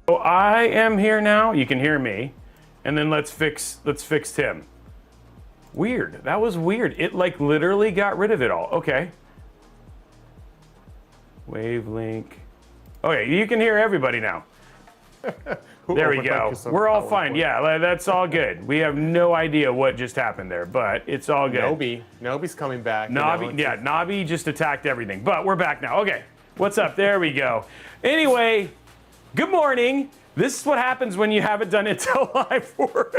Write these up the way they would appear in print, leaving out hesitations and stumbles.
So I am here now. You can hear me, and then let's fix Tim. Weird. That was weird. It like literally got rid of it all. Okay. Wavelink. Okay, you can hear everybody now. There we go. We're all fine. Yeah, that's all good. We have no idea what just happened there, but it's all good. Nobi's coming back. Nobby just attacked everything, but we're back now. Okay, what's up? There we go. Anyway, good morning. This is what happens when you haven't done Intel Live for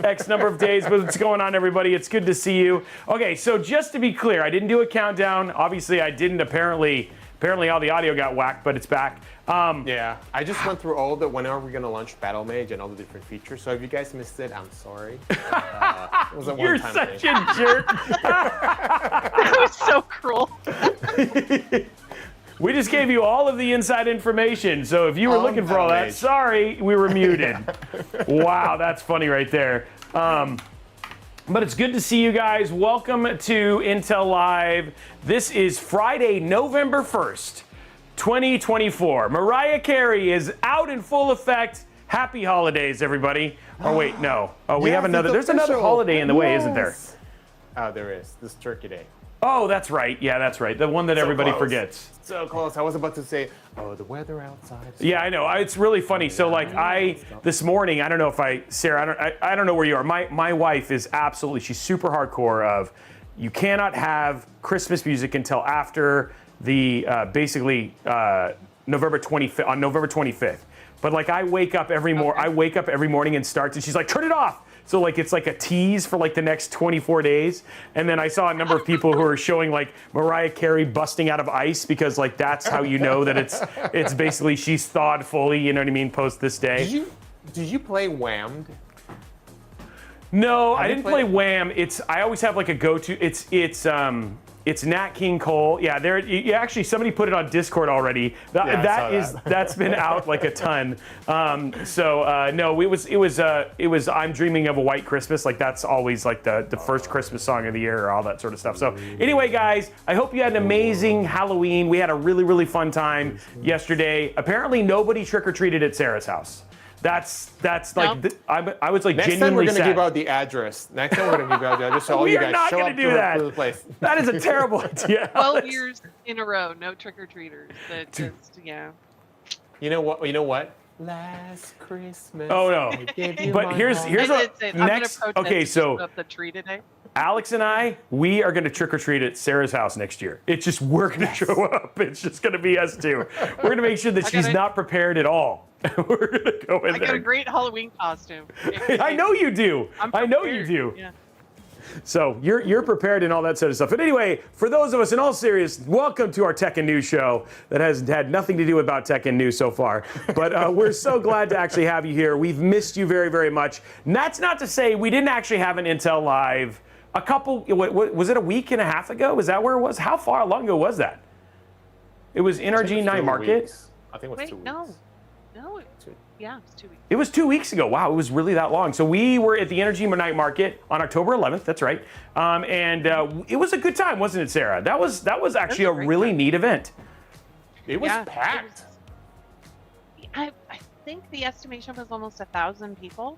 X number of days. But what's going on, everybody? It's good to see you. Okay, so just to be clear, I didn't do a countdown. Obviously, I didn't. Apparently all the audio got whacked, but it's back. Yeah, I just went through all the when are we going to launch Battle Mage and all the different features. So if you guys missed it, I'm sorry. It was a You're one-time such thing. a jerk. That was so cruel. We just gave you all of the inside information. So if you were looking for all that, Mage. sorry, we were muted. Wow, that's funny right there. But it's good to see you guys. Welcome to Intel Live. This is Friday, November 1st, 2024. Mariah Carey is out in full effect. Happy holidays, everybody. Oh, wait, no. Oh, we have another. There's another holiday in the way, isn't there? Oh, there is. This Turkey Day. Oh, that's right. Yeah, that's right. The one that everybody close. forgets. So close. I was about to say, oh, the weather outside. Yeah, I know. It's really funny. So, like, this morning, I don't know if Sarah, I don't know where you are. My wife is absolutely, she's super hardcore of, you cannot have Christmas music until after the, basically, November 25th, on November 25th. But, like, I wake up every morning and starts, and she's like, turn it off. So like it's like a tease for like the next 24 days. And then I saw a number of people who are showing like Mariah Carey busting out of ice because like that's how you know that it's basically she's thawed fully, you know what I mean, post this day. Did you play Whammed? No, I didn't play Wham. I always have like a go-to. It's Nat King Cole. Yeah, actually somebody put it on Discord already. That's been out like a ton. No, it was I'm Dreaming of a White Christmas. Like that's always like the first Christmas song of the year or all that sort of stuff. So anyway, guys, I hope you had an amazing Halloween. We had a really, really fun time yesterday. Apparently nobody trick-or-treated at Sarah's house. That's like I was like Next genuinely time we're gonna sad. give out the address. Next time we're gonna give out the address so all you guys not show gonna up do to that. the place. That is a terrible idea. 12 years in a row, no trick-or-treaters. That just, yeah. You know what? Last Christmas. Oh no. I gave you But my here's heart. a next. Okay, so Up the tree today. Alex and I, we are going to trick or treat at Sarah's house next year. It's just we're going to show up. It's just going to be us two. We're going to make sure that she's not prepared at all. We're going to go in I there. got a great Halloween costume. I know you do. I know you do. Yeah. So you're prepared and all that sort of stuff. But anyway, for those of us in all seriousness, welcome to our Tech and News show that has had nothing to do about tech and news so far. But we're so glad to actually have you here. We've missed you very, very much. And that's not to say we didn't actually have an Intel Live a couple, was it a week and a half ago? Was that where it was? How far long ago was that? It was NRG Night Market. I think it was 2 weeks. No, yeah, it was 2 weeks. It was 2 weeks ago. Wow, it was really that long. So we were at the Energy Night Market on October 11th. That's right, and it was a good time, wasn't it, Sarah? That was actually a really neat event. It was packed. I think the estimation was almost 1,000 people,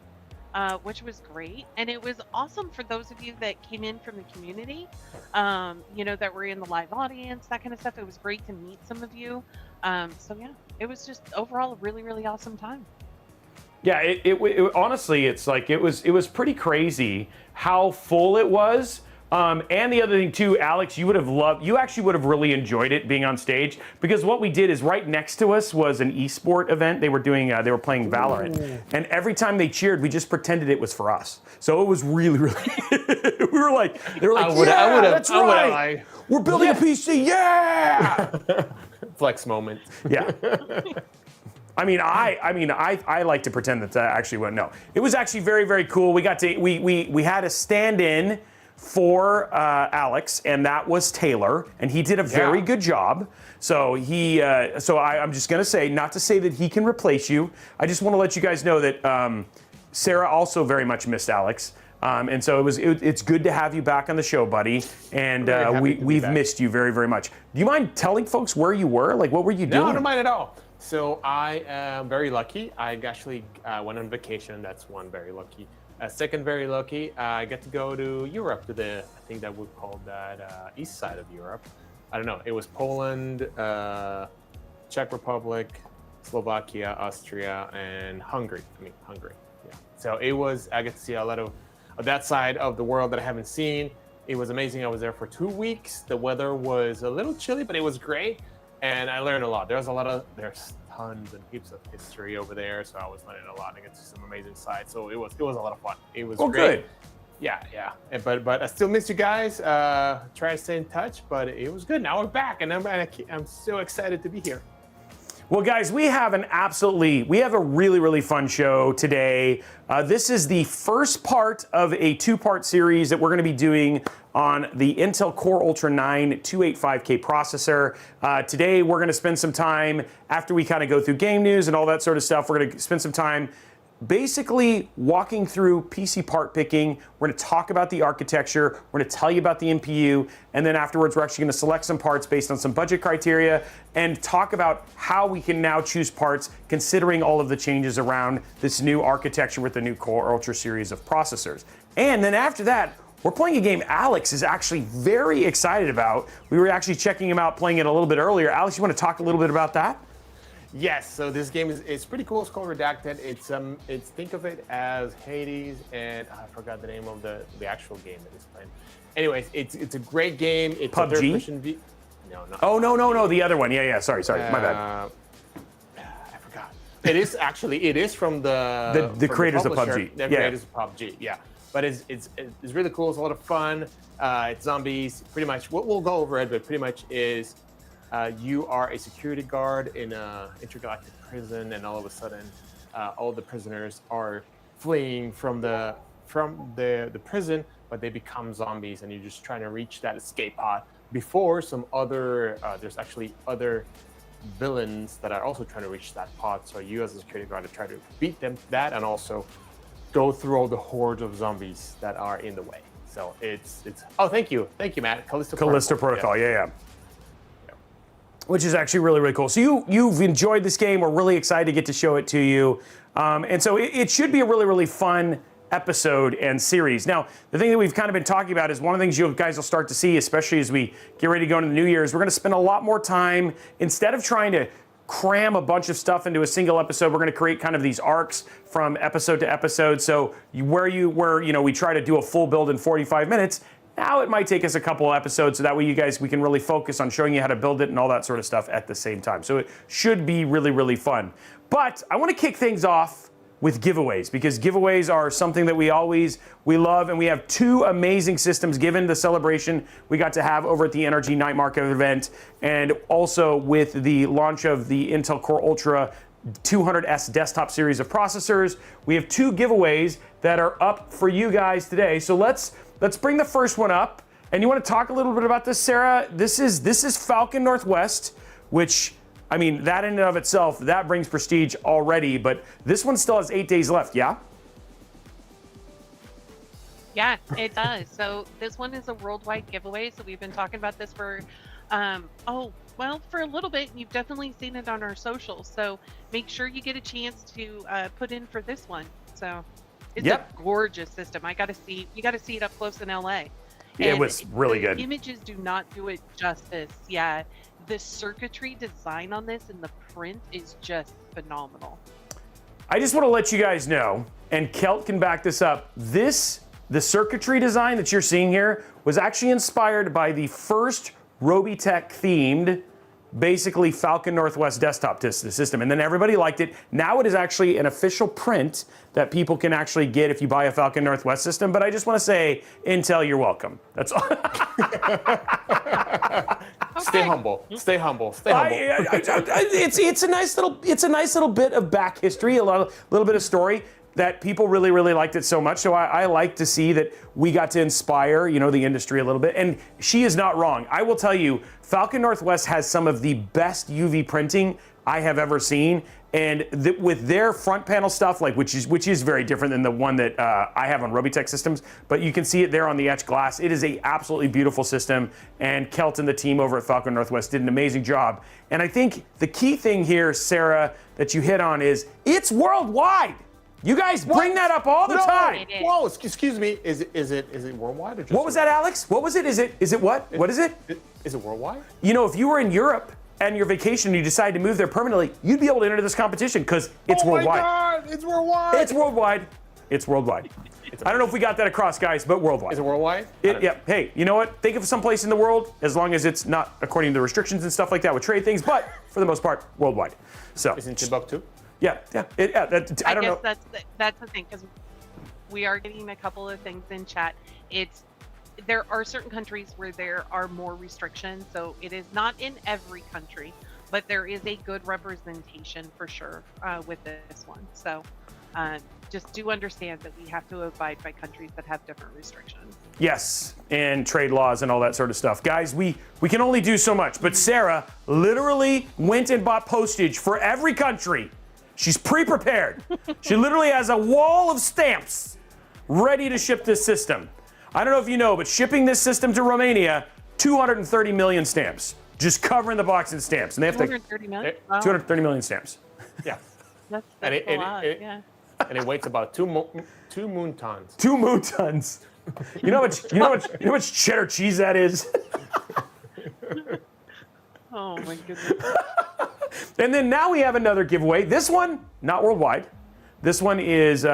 which was great, and it was awesome for those of you that came in from the community. That were in the live audience, that kind of stuff. It was great to meet some of you. So yeah, it was just overall a really, really awesome time. Yeah, it honestly, it's like it was pretty crazy how full it was. And the other thing too, Alex, you actually would have really enjoyed it being on stage because what we did is right next to us was an esport event. They were playing Valorant, and every time they cheered, we just pretended it was for us. So it was really, really. They were like, that's right. We're building a PC, yeah. Flex moment. Yeah. I mean, I like to pretend that actually went. No, it was actually very, very cool. We had a stand-in for Alex, and that was Taylor, and he did a very good job. So I'm just gonna say, not to say that he can replace you. I just want to let you guys know that Sarah also very much missed Alex. And so it's good to have you back on the show, buddy. And we've missed you very, very much. Do you mind telling folks where you were? Like, what were you doing? No, I don't mind at all. So I am very lucky. I actually went on vacation. That's one very lucky. Second very lucky, I get to go to Europe, to the, I think that would call that east side of Europe. I don't know. It was Poland, Czech Republic, Slovakia, Austria, and Hungary. Hungary. Yeah. So it was, I get to see a lot of that side of the world that I haven't seen. It was amazing. I was there for 2 weeks. The weather was a little chilly, but it was great. And I learned a lot. There's tons and heaps of history over there. So I was learning a lot and get to see some amazing sites. So it was a lot of fun. It was great. Good. Yeah. But I still miss you guys. Try to stay in touch, but it was good. Now we're back, and I'm so excited to be here. Well, guys, we have a really, really fun show today. This is the first part of a 2-part series that we're going to be doing on the Intel Core Ultra 9 285K processor. Today, we're going to spend some time, after we kind of go through game news and all that sort of stuff, we're going to spend some time basically walking through PC part picking. We're going to talk about the architecture. We're going to tell you about the NPU. And then afterwards, we're actually going to select some parts based on some budget criteria and talk about how we can now choose parts considering all of the changes around this new architecture with the new Core Ultra series of processors. And then after that, we're playing a game Alex is actually very excited about. We were actually checking him out, playing it a little bit earlier. Alex, you want to talk a little bit about that? Yes, so this game is pretty cool. It's called Redacted. It's think of it as Hades, and I forgot the name of the actual game that he's playing. Anyways, it's a great game. It's PUBG? a third-person No, not Oh, no, the other one. Yeah, sorry, my bad. I forgot. It is from the creators of publisher, PUBG. The creators of PUBG, yeah. But it's really cool. It's a lot of fun. It's zombies. Pretty much, we'll go over it, but pretty much is you are a security guard in an intergalactic prison, and all of a sudden, all the prisoners are fleeing from the prison, but they become zombies, and you're just trying to reach that escape pod before some other. There's actually other villains that are also trying to reach that pod. So you, as a security guard, try to beat them to that, and also go through all the hordes of zombies that are in the way. So it's. Oh, thank you, Matt. Callisto Protocol. Yeah. Which is actually really, really cool. So you've enjoyed this game. We're really excited to get to show it to you. And so it should be a really, really fun episode and series. Now, the thing that we've kind of been talking about is one of the things you guys will start to see, especially as we get ready to go into the New Year, is we're going to spend a lot more time, instead of trying to cram a bunch of stuff into a single episode, we're going to create kind of these arcs from episode to episode. So where we try to do a full build in 45 minutes, now it might take us a couple episodes, so that way we can really focus on showing you how to build it and all that sort of stuff at the same time. So it should be really, really fun. But I want to kick things off with giveaways, because giveaways are something that we love, and we have 2 amazing systems given the celebration we got to have over at the NRG Night Market event, and also with the launch of the Intel Core Ultra 200S desktop series of processors. We have 2 giveaways that are up for you guys today. So let's bring the first one up. And you want to talk a little bit about this, Sarah? This is Falcon Northwest, which, I mean, that in and of itself, that brings prestige already, but this one still has 8 days left, yeah? Yeah, it does. So this one is a worldwide giveaway. So we've been talking about this for, for a little bit. You've definitely seen it on our socials. So make sure you get a chance to put in for this one. So it's a gorgeous system. You got to see it up close in LA. It was really good. Images do not do it justice. Yeah, the circuitry design on this and the print is just phenomenal. I just want to let you guys know, and Kelt can back this up, the circuitry design that you're seeing here was actually inspired by the first Robeytech themed, basically Falcon Northwest desktop system. And then everybody liked it. Now it is actually an official print that people can actually get if you buy a Falcon Northwest system. But I just want to say, Intel, you're welcome. That's all. Stay humble. Stay humble. Stay humble. It's a nice little bit of back history, a little bit of story that people really, really liked it so much. So I like to see that we got to inspire, the industry a little bit. And she is not wrong. I will tell you, Falcon Northwest has some of the best UV printing I have ever seen. And with their front panel stuff, like which is very different than the one that I have on Robeytech systems, but you can see it there on the etched glass. It is a absolutely beautiful system, and Kelt and the team over at Falcon Northwest did an amazing job. And I think the key thing here, Sarah, that you hit on is it's worldwide. You guys bring that up all the time. Whoa, excuse me. Is it worldwide or just? What was that, Alex? What was it? Is it what? What is it? Is it worldwide? You know, if you were in Europe and your vacation and you decide to move there permanently, you'd be able to enter this competition because it's worldwide. Oh my God, it's worldwide. It's worldwide. It's worldwide. I don't know if we got that across, guys, but worldwide. Is it worldwide? Yeah. Hey, you know what? Think of some place in the world, as long as it's not according to the restrictions and stuff like that with trade things, but for the most part, worldwide. So. Isn't Timbuktu? Yeah. I don't know. That's the thing, because we are getting a couple of things in chat. There are certain countries where there are more restrictions, so it is not in every country, but there is a good representation for sure with this one. So just do understand that we have to abide by countries that have different restrictions. Yes, and trade laws and all that sort of stuff. Guys, we can only do so much, but Sarah literally went and bought postage for every country. She's pre-prepared. She literally has a wall of stamps ready to ship this system. I don't know if you know, but shipping this system to Romania, 230 million stamps. Just covering the box in stamps. And they have 230 million? Wow. 230 million stamps. Yeah. That's a lot, yeah. And it weighs about 2 moon tons. 2 moon tons. You know how much cheddar cheese that is? Oh my goodness. And then now we have another giveaway. This one, not worldwide. This one is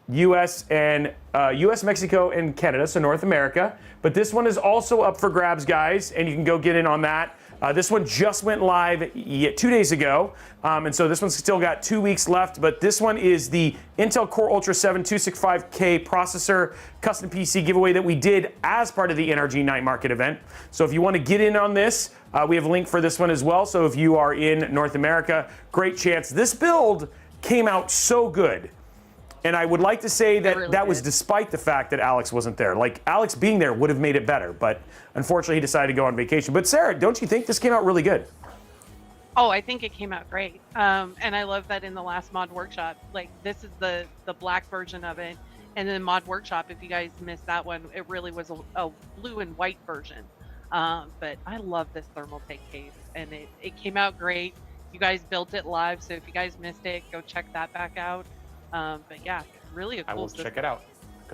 U.S. and U.S., Mexico, and Canada, so North America. But this one is also up for grabs, guys, and you can go get in on that. This one just went live 2 days ago, and so this one's still got 2 weeks left. But this one is the Intel Core Ultra 7 265K processor custom PC giveaway that we did as part of the NRG Night Market event. So if you want to get in on this, we have a link for this one as well. So if you are in North America, great chance. This build came out so good. And I would like to say that really that was despite the fact that Alex wasn't there. Like, Alex being there would have made it better, but unfortunately he decided to go on vacation. But Sarah, don't you think this came out really good? Oh, I think it came out great. And I love that in the last mod workshop, like this is the black version of it. And then mod workshop, if you guys missed that one, it really was a blue and white version. But I love this Thermaltake case, and it came out great. You guys built it live, so if you guys missed it, go check that back out. But yeah, really a cool I will system. check it out.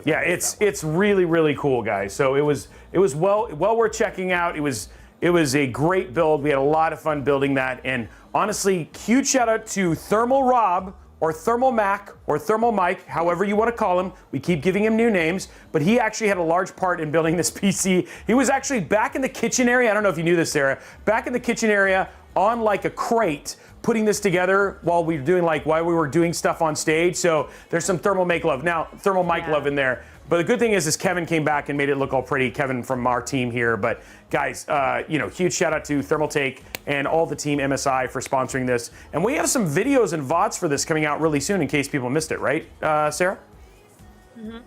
Yeah, it's really, really cool, guys. So it was well worth checking out. It was a great build. We had a lot of fun building that, and honestly, huge shout out to Thermal Rob or Thermal Mac or Thermal Mike, however you want to call him. We keep giving him new names, but he actually had a large part in building this PC. He was actually back in the kitchen area. I don't know if you knew this, Sarah. Back in the kitchen area on like a crate, putting this together while we were doing stuff on stage. So there's some Thermal Make Love. Now, Thermal Mike Love in there. But the good thing is Kevin came back and made it look all pretty. Kevin from our team here. But guys, huge shout out to Thermaltake and all the team MSI for sponsoring this. And we have some videos and VODs for this coming out really soon in case people missed it, right, Sarah? Mm-hmm.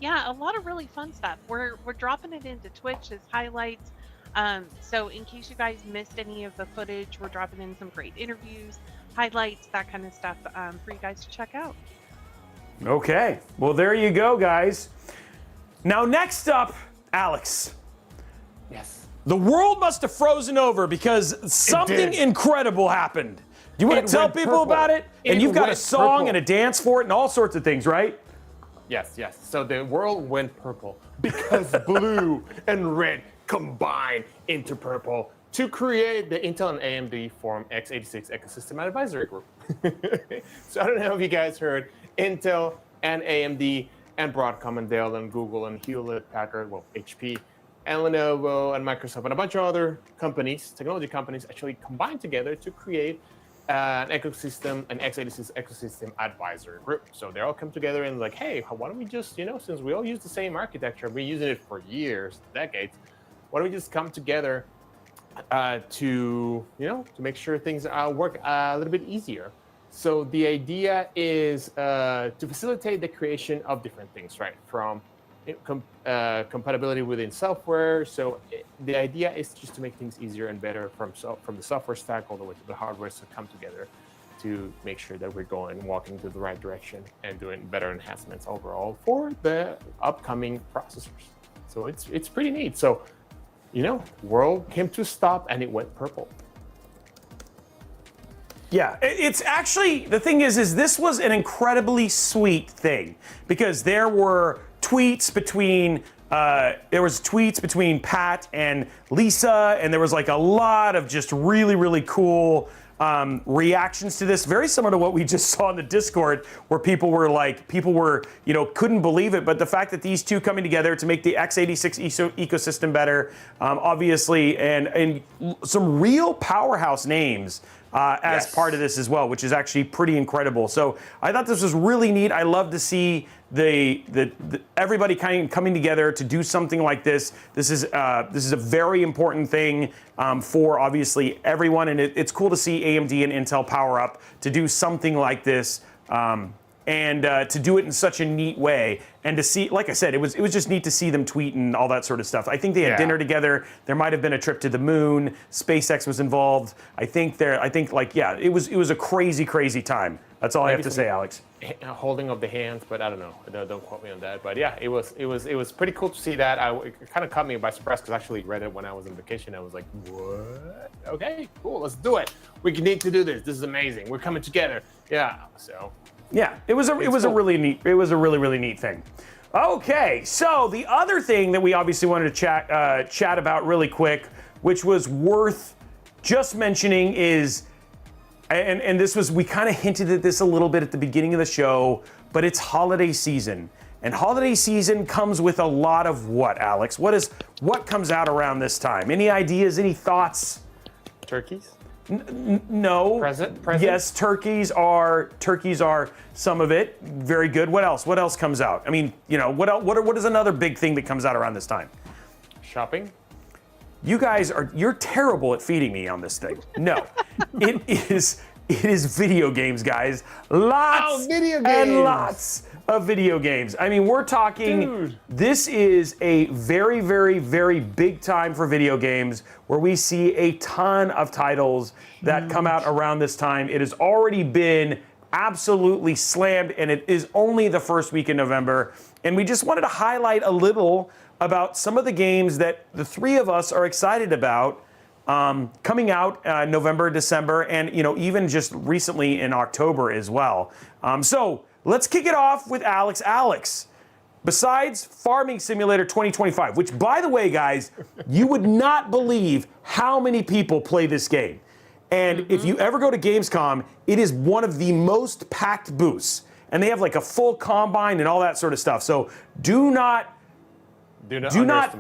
Yeah, a lot of really fun stuff. We're dropping it into Twitch as highlights. So in case you guys missed any of the footage, we're dropping in some great interviews, highlights, that kind of stuff for you guys to check out. Okay, well, there you go, guys. Now, next up, Alex. Yes. The world must have frozen over because something incredible happened. Do you want to tell people about it? And you've got a song and a dance for it and all sorts of things, right? Yes. So the world went purple because blue and red combined into purple to create the Intel and AMD Forum x86 Ecosystem Advisory Group. So I don't know if you guys heard, Intel and AMD and Broadcom and Dell and Google and Hewlett Packard, HP and Lenovo and Microsoft and a bunch of other companies, technology companies, actually combined together to create an ecosystem, an x86 Ecosystem Advisory Group. So they all come together and like, hey, why don't we just, since we all use the same architecture, we're using it for years, decades, why don't we just come together to make sure things work a little bit easier. So the idea is to facilitate the creation of different things, right? From compatibility within software. So the idea is just to make things easier and better from the software stack all the way to the hardware to come together to make sure that we're walking to the right direction and doing better enhancements overall for the upcoming processors. So it's pretty neat. So, world came to a stop and it went purple. Yeah, it's actually, the thing is this was an incredibly sweet thing because there were tweets between Pat and Lisa, and there was like a lot of just really, really cool reactions to this, very similar to what we just saw in the Discord, where people were, couldn't believe it. But the fact that these two coming together to make the x86 ecosystem better, obviously, and some real powerhouse names as part of this as well, which is actually pretty incredible. So I thought this was really neat. I love to see the everybody kind of coming together to do something like this. This is a very important thing for obviously everyone, and it's cool to see AMD and Intel power up to do something like this. And to do it in such a neat way, and to see, like I said, it was just neat to see them tweet and all that sort of stuff. I think they had dinner together. There might have been a trip to the moon. SpaceX was involved. It was a crazy time. That's all I have to say, Alex. Holding of the hands, but I don't know. Don't quote me on that. But yeah, it was pretty cool to see that. It kind of caught me by surprise because I actually read it when I was on vacation. I was like, what? Okay, cool, let's do it. We need to do this. This is amazing. We're coming together. Yeah. So. Yeah, it was a really neat thing. Okay, so the other thing that we obviously wanted to chat about really quick, which was worth just mentioning, is, and this was, we kind of hinted at this a little bit at the beginning of the show, but it's holiday season. And holiday season comes with a lot of what, Alex? What comes out around this time? Any ideas, any thoughts? Turkeys? No. Present? Yes, turkeys are some of it. Very good. What else? What else comes out? I mean, what is another big thing that comes out around this time? Shopping? You're terrible at feeding me on this thing. No. It is video games, guys. Lots video games. And lots of video games. I mean, we're talking, Dude. This is a very, very, very big time for video games where we see a ton of titles that come out around this time. It has already been absolutely slammed, and it is only the first week in November. And we just wanted to highlight a little about some of the games that the three of us are excited about coming out November, December, and even just recently in October as well. So let's kick it off with Alex. Alex, besides Farming Simulator 2025, which, by the way, guys, you would not believe how many people play this game. And if you ever go to Gamescom, it is one of the most packed booths. And they have like a full combine and all that sort of stuff. So do not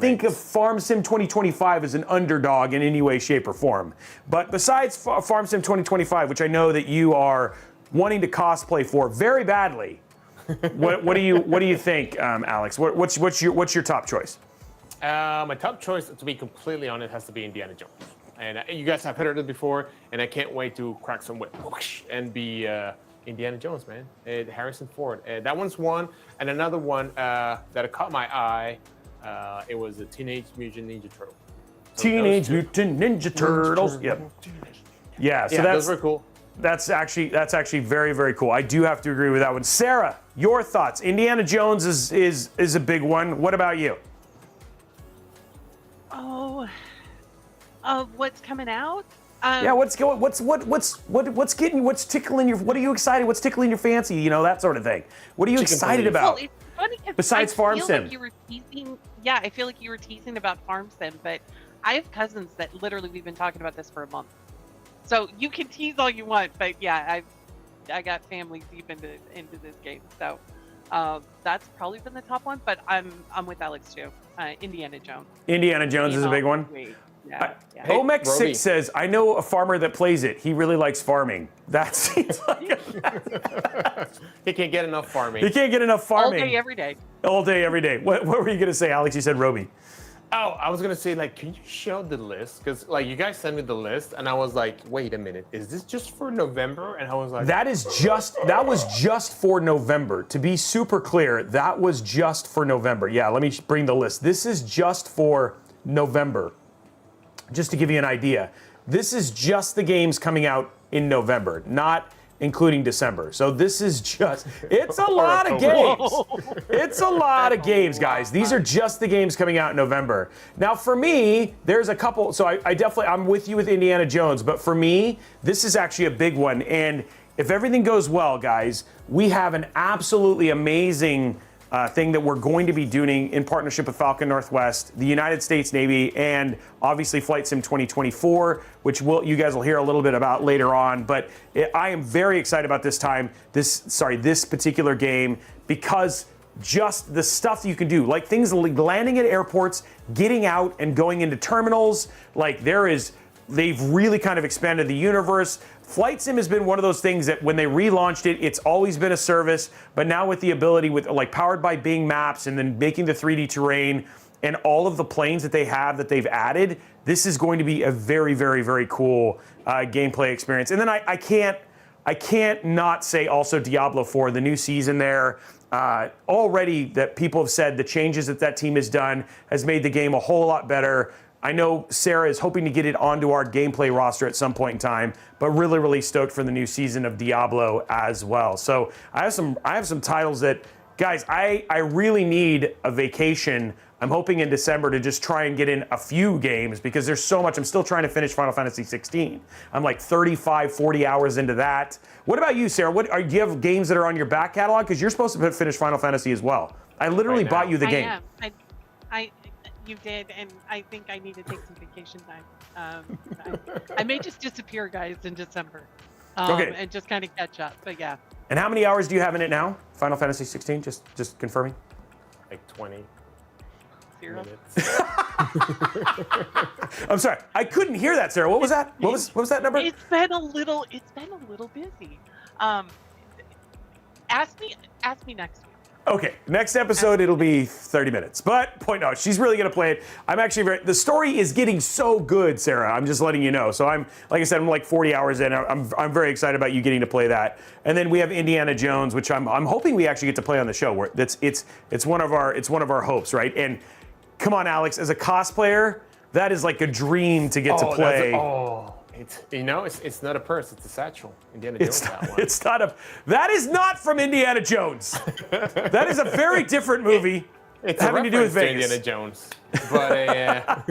think of Farm Sim 2025 as an underdog in any way, shape, or form. But besides Farm Sim 2025, which I know that you are wanting to cosplay for very badly, what do you think, Alex? What's your top choice? My top choice, to be completely honest, has to be Indiana Jones. And you guys have heard it before, and I can't wait to crack some whip and be Indiana Jones, man. Harrison Ford. That one's one, and another one that caught my eye. It was the Teenage Mutant Ninja Turtles. Teenage Mutant Ninja Turtles. Yep. Yeah. So those were cool. That's actually very, very cool. I do have to agree with that one. Sarah, your thoughts? Indiana Jones is a big one. What about you? Oh, what's coming out? Yeah, what's tickling your? What are you excited? What's tickling your fancy? That sort of thing. What are you excited about? Well, it's funny 'cause Besides Farm Sim. Like you were teasing, yeah, I feel like you were teasing about Farm Sim, but I have cousins that literally we've been talking about this for a month. So you can tease all you want, but yeah, I got family deep into this game, so that's probably been the top one. But I'm with Alex too. Indiana Jones. Indiana Jones is a big one. Yeah. Hey, Omex6 says, I know a farmer that plays it. He really likes farming. That seems like He can't get enough farming. He can't get enough farming. All day, every day. All day, every day. What were you going to say, Alex? You said Robey. Oh, I was gonna say, like, can you show the list? Because like you guys sent me the list, and I was like, wait a minute, is this just for November? And I was like, That was just for November. To be super clear, that was just for November. Yeah, let me bring the list. This is just for November. Just to give you an idea, this is just the games coming out in November, not including December. So this is just, it's a lot of games. It's a lot of games, guys. These are just the games coming out in November. Now for me, there's a couple, so I definitely, I'm with you with Indiana Jones, but for me, this is actually a big one. And if everything goes well, guys, we have an absolutely amazing thing that we're going to be doing in partnership with Falcon Northwest, the United States Navy, and obviously Flight Sim 2024, which you guys will hear a little bit about later on. But I am very excited about this particular game, because just the stuff you can do, like things like landing at airports, getting out and going into terminals, like they've really kind of expanded the universe. Flight Sim has been one of those things that when they relaunched it, it's always been a service, but now with the ability with like powered by Bing Maps and then making the 3D terrain and all of the planes that they've added, this is going to be a very, very, very cool gameplay experience. And then I can't not say also Diablo 4, the new season there. Already that people have said the changes that team has done has made the game a whole lot better. I know Sarah is hoping to get it onto our gameplay roster at some point in time, but really, really stoked for the new season of Diablo as well. So I have some titles that, guys, I really need a vacation. I'm hoping in December to just try and get in a few games, because there's so much. I'm still trying to finish Final Fantasy 16. I'm like 35, 40 hours into that. What about you, Sarah? Do you have games that are on your back catalog? Because you're supposed to finish Final Fantasy as well. I literally bought you the game. I am. You did, and I think I need to take some vacation time. I may just disappear, guys, in December, and just kind of catch up. But yeah. And how many hours do you have in it now? Final Fantasy 16, just confirming. like 20 0. minutes. I'm sorry, I couldn't hear that, Sarah. What was that? What was that number? It's been a little busy. Ask me next week. Okay, next episode it'll be 30 minutes. But she's really gonna play it. I'm actually the story is getting so good, Sarah. I'm just letting you know. So I'm like 40 hours in. I'm very excited about you getting to play that. And then we have Indiana Jones, which I'm hoping we actually get to play on the show. Where it's one of our hopes, right? And come on, Alex, as a cosplayer, that is like a dream to get to play. It's not a purse, it's a satchel. Indiana Jones. That is not from Indiana Jones. That is a very different movie. It's having to do with Vegas. Indiana Jones. But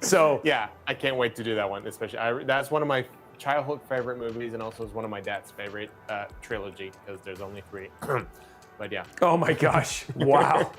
so yeah, I can't wait to do that one. Especially, that's one of my childhood favorite movies, and also is one of my dad's favorite trilogy, because there's only 3. But yeah. Oh my gosh! Wow,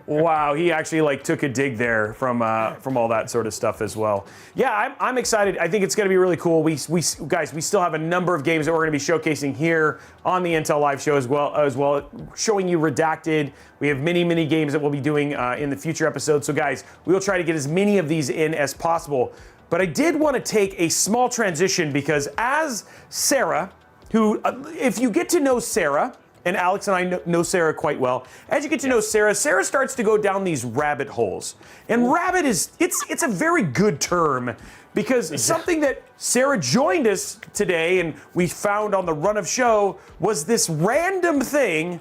wow. He actually took a dig there from all that sort of stuff as well. Yeah, I'm excited. I think it's going to be really cool. We still have a number of games that we're going to be showcasing here on the Intel Live show as well, showing you Redacted. We have many games that we'll be doing in the future episodes. So guys, we will try to get as many of these in as possible. But I did want to take a small transition, because as Sarah, who if you get to know Sarah. And Alex and I know Sarah quite well. As you get to know Sarah starts to go down these rabbit holes. And rabbit it's a very good term, because something that Sarah joined us today and we found on the run of show was this random thing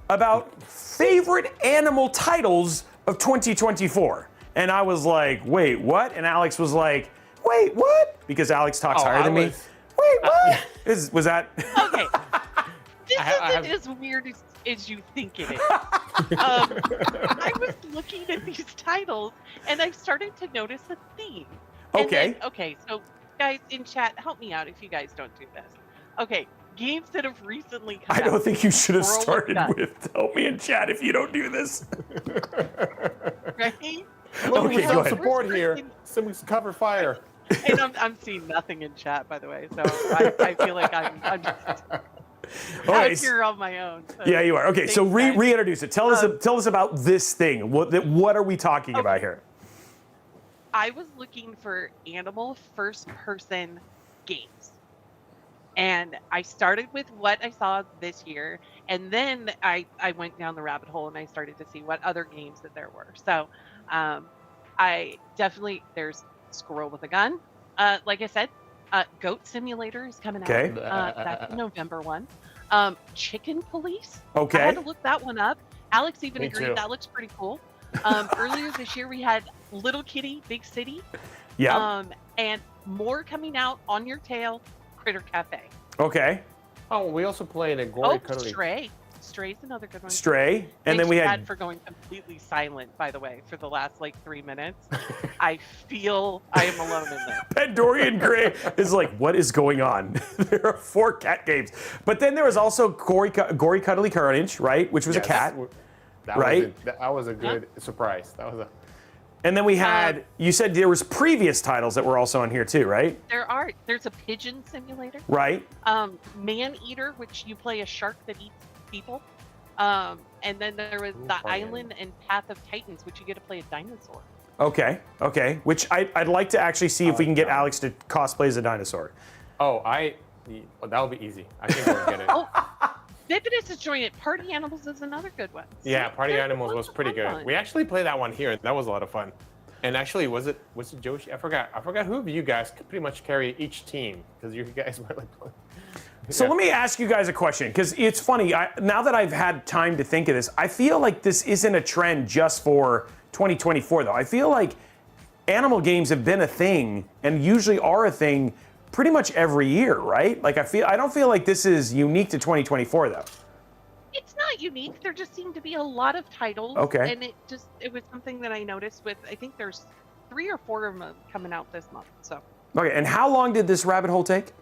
about favorite animal titles of 2024. And I was like, wait, what? And Alex was like, wait, what? Because Alex talks higher than me. Wait, what? Was that? Okay. This isn't as weird as you think it is. I was looking at these titles, and I started to notice a theme. Okay. So guys in chat, help me out if you guys don't do this. Okay, games that have recently come out. I don't think you should have started with help me in chat if you don't do this. Right? Okay, go ahead. Support here. Someone's cover fire. And I'm seeing nothing in chat, by the way, so I feel like I'm just... out here on my own. So. Yeah, you are. Okay, so reintroduce it. Tell us about this thing. What are we talking about here? I was looking for animal first-person games. And I started with what I saw this year, and then I went down the rabbit hole and I started to see what other games that there were. So I definitely, there's Squirrel with a Gun. Like I said, Goat Simulator is coming out. Okay. That's the November one. Chicken Police. Okay. I had to look that one up. Alex even Me agreed too. that looks pretty cool. Earlier this year we had Little Kitty, Big City. Yeah. And more coming out on your tail, Critter Cafe. Okay. Oh, we also played a gory Oh, cuddly. Stray. Stray's another good one. Stray. And Thanks, then we had Chad, for going completely silent, by the way, for the last like 3 minutes. I feel I am alone in this. Pandorian Gray is like, what is going on? There are 4 cat games. But then there was also Gory Cuddly Carnage, right? Which was a Yes. cat. That right? That was a good surprise. That was a. And then we had, you said there was previous titles that were also on here too, right? There's a Pigeon Simulator. Right. Man Eater, which you play a shark that eats people. And then there was Ooh, the funny. Island and Path of Titans, which you get to play a dinosaur. Okay. Okay. Which I'd like to actually see if we can get Alex to cosplay as a dinosaur. Oh, that'll be easy. I think we'll get it. Oh, Vividus is joining it. Party Animals is another good one. Yeah, Party There's Animals lots was of pretty fun good. ones. We actually played that one here. That was a lot of fun. And actually, was it Joshi? I forgot who of you guys could pretty much carry each team because you guys were like. So let me ask you guys a question, because it's funny. Now that I've had time to think of this, I feel like this isn't a trend just for 2024, though. I feel like animal games have been a thing, and usually are a thing, pretty much every year, right? Like I don't feel like this is unique to 2024, though. It's not unique. There just seem to be a lot of titles. Okay. And it was something that I noticed with, I think there's 3 or 4 of them coming out this month. So. Okay, and how long did this rabbit hole take?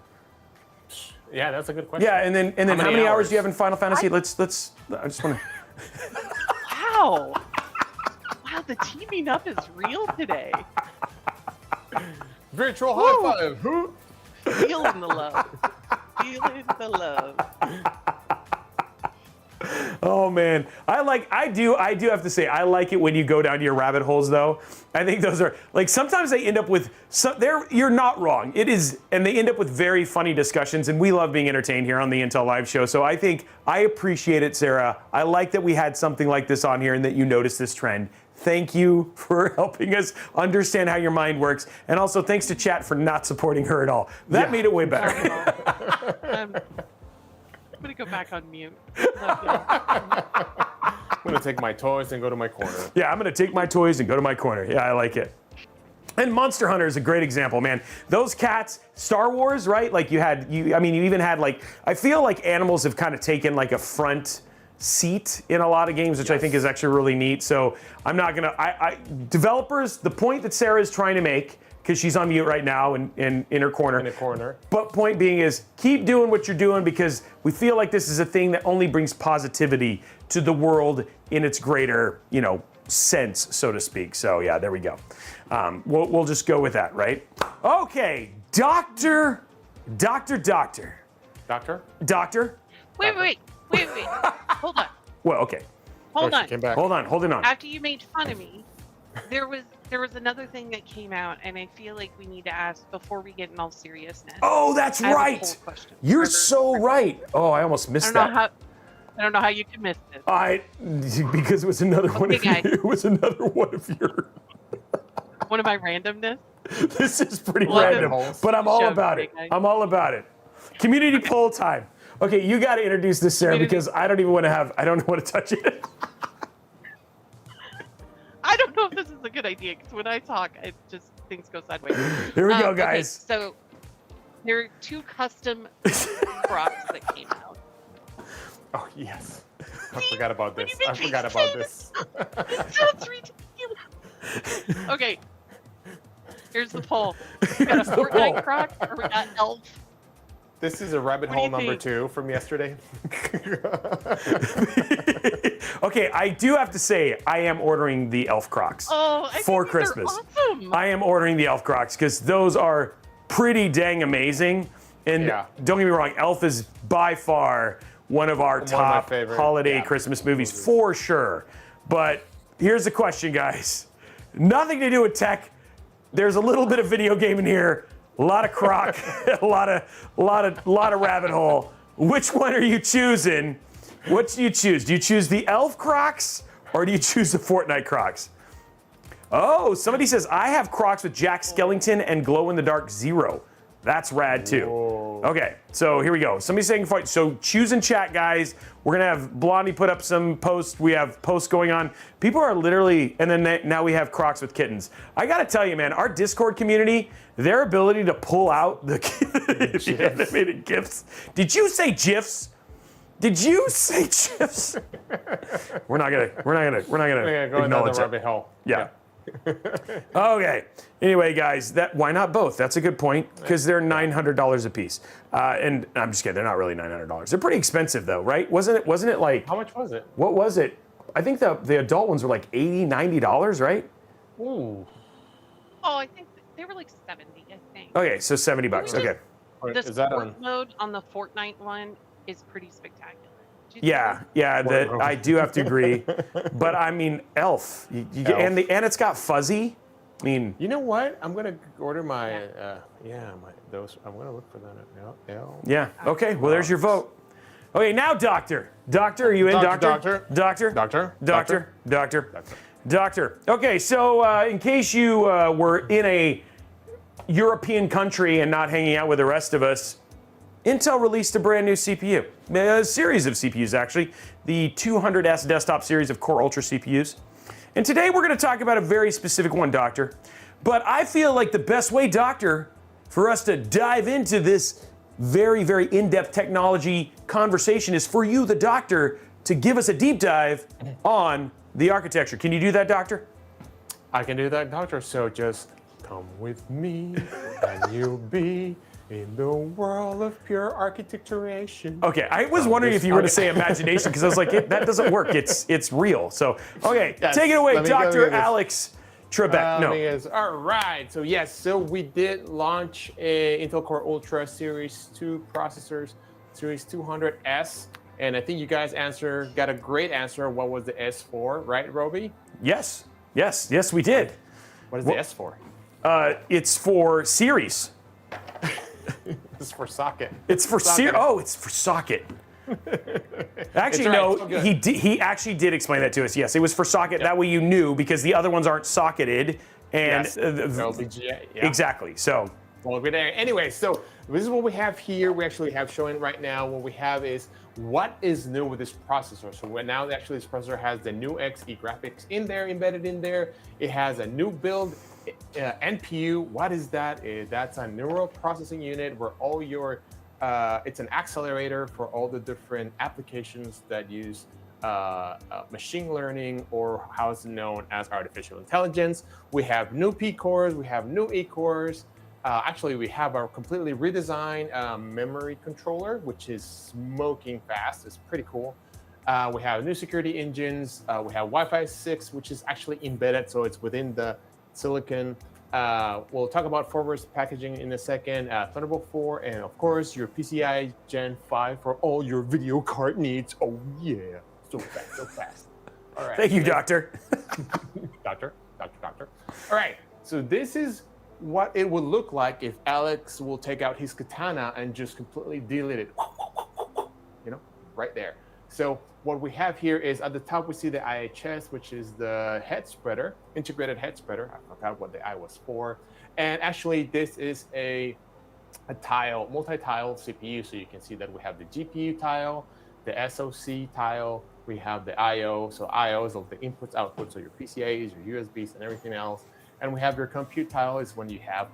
Yeah, that's a good question. Yeah, and then how many hours do you have in Final Fantasy? Let's. I just want to. Wow. Wow, the teaming up is real today. Virtual high five. Feeling the love. Feeling the love. Oh man, I do have to say, I like it when you go down your rabbit holes, though. I think those are like, sometimes they end up with you're not wrong. It is, and they end up with very funny discussions, and we love being entertained here on the Intel Live Show. So I think I appreciate it, Sarah. I like that we had something like this on here and that you noticed this trend. Thank you for helping us understand how your mind works, and also thanks to chat for not supporting her at all. That made it way better. I'm gonna go back on mute. I'm gonna take my toys and go to my corner. Yeah, I'm gonna take my toys and go to my corner. Yeah, I like it. And Monster Hunter is a great example, man. Those cats, Star Wars, right? Like you even had like, I feel like animals have kind of taken like a front seat in a lot of games, which I think is actually really neat. So I'm not gonna, developers, the point that Sarah is trying to make, because she's on mute right now and in her corner. In a corner. But point being is, keep doing what you're doing, because we feel like this is a thing that only brings positivity to the world in its greater, sense, so to speak. So yeah, there we go. We'll just go with that, right? Okay, Doctor. Wait. Hold on. Well, okay. Hold on. Came back. Hold on. After you made fun of me, there was another thing that came out, and I feel like we need to ask before we get in all seriousness. Oh, that's I have a right. poll question. You're so right. Oh, I almost missed that. I don't know how you can miss this. Because it was another one of guys. It was another one of your. One of my randomness. This is pretty Well, random, holes. but I'm all Show about me, it. guys. I'm all about it. Community poll time. Okay, you got to introduce this, Sarah, Community- because I don't want to touch it. I don't know if this is a good idea, because when I talk, it just things go sideways. Here we go, Okay, guys. so there are 2 custom Crocs that came out. Oh yes. I forgot about when this. you I make me forgot say about this. It sounds ridiculous. Okay. Here's the poll. We got a the poll. Fortnite Croc, or we got Elf? This is a rabbit What do hole you number think? 2 from yesterday. Okay, I do have to say, I am ordering the Elf Crocs Oh, I for think they're Christmas. awesome. I am ordering the Elf Crocs because those are pretty dang amazing. And Yeah. don't get me wrong, Elf is by far one of our my top favorite, holiday yeah, Christmas movies for sure. But here's the question, guys. Nothing to do with tech. There's a little bit of video game in here. A lot of croc, a lot of rabbit hole. Which one are you choosing? What do you choose? Do you choose the elf Crocs or do you choose the Fortnite Crocs? Oh, somebody says I have Crocs with Jack Skellington and glow in the dark 0. That's rad too. Whoa. Okay, so here we go. Somebody's saying fight. So choose in chat, guys. We're gonna have Blondie put up some posts. We have posts going on. People are literally, and then now we have Crocs with kittens. I gotta tell you, man, our Discord community, their ability to pull out the animated GIFs. Did you say GIFs? Did you say GIFs? We're not gonna Go acknowledge another that. rabbit hole. Yeah. Okay. Anyway, guys, why not both? That's a good point because they're $900 a piece. And I'm just kidding. They're not really $900. They're pretty expensive though, right? Wasn't it like? How much was it? What was it? I think the adult ones were like $80, $90, right? Ooh. Oh, I think they were like 70, I think. Okay, so $70. Okay. The Is that sport on? mode on the Fortnite one is pretty spectacular. Did you see Yeah. What- I do have to agree. But I mean, Elf. You get, Elf. and it's got fuzzy. I mean, You know what? I'm gonna order my those. I'm gonna look for that. L. yeah. Okay. Well, there's your vote. Okay, now Doctor. Doctor, are you in, Doctor? Doctor. Okay, so in case you were in a European country and not hanging out with the rest of us, Intel released a brand new CPU. A series of CPUs, actually. The 200S desktop series of Core Ultra CPUs. And today we're going to talk about a very specific one, Doctor. But I feel like the best way, Doctor, for us to dive into this very, very in-depth technology conversation is for you, the Doctor, to give us a deep dive on the architecture. Can you do that, Doctor? I can do that, Doctor. So just come with me, and you'll be in the world of pure architecturation. Okay, I was wondering if you were to say imagination because I was like, that doesn't work. It's real. So, okay, Yes, take it away, let me go Dr. get this. Alex Trebek. No. All right. So yes, so we did launch a Intel Core Ultra Series 2 processors, Series 200S, and I think you guys got a great answer. What was the S for, right, Robey? Yes, we did. What is the S for? It's for series. This is for socket. It's for Socket. it's for socket. Actually, It's all right, no, it's all good. he actually did explain that to us. Yes, it was for socket. That way you knew because the other ones aren't socketed. And Yes, LVGA, yeah. exactly. So Well, we're there. Anyway, so this is what we have here. We actually have showing right now. What we have is what is new with this processor. So now actually this processor has the new Xe graphics in there, embedded in there. It has a new build NPU. What is that? That's a neural processing unit where all your it's an accelerator for all the different applications that use machine learning, or how it's known as artificial intelligence. We have new P cores, we have new E cores. Actually, we have our completely redesigned memory controller, which is smoking fast. It's pretty cool. We have new security engines. We have Wi-Fi 6, which is actually embedded, so it's within the silicon. We'll talk about forward packaging in a second. Thunderbolt 4, and of course, your PCI Gen 5 for all your video card needs. Oh yeah, so fast, so fast. All right. thank you, Doctor. Doctor. All right, so this is what it would look like if Alex will take out his katana and just completely delete it, right there. So what we have here is at the top, we see the IHS, which is the head spreader, integrated head spreader. I forgot what the I was for. And actually, this is a multi-tile CPU. So you can see that we have the GPU tile, the SoC tile, we have the IO. So IO is all the inputs, outputs, so your PCIe, your USBs, and everything else. And we have your compute tile is when you have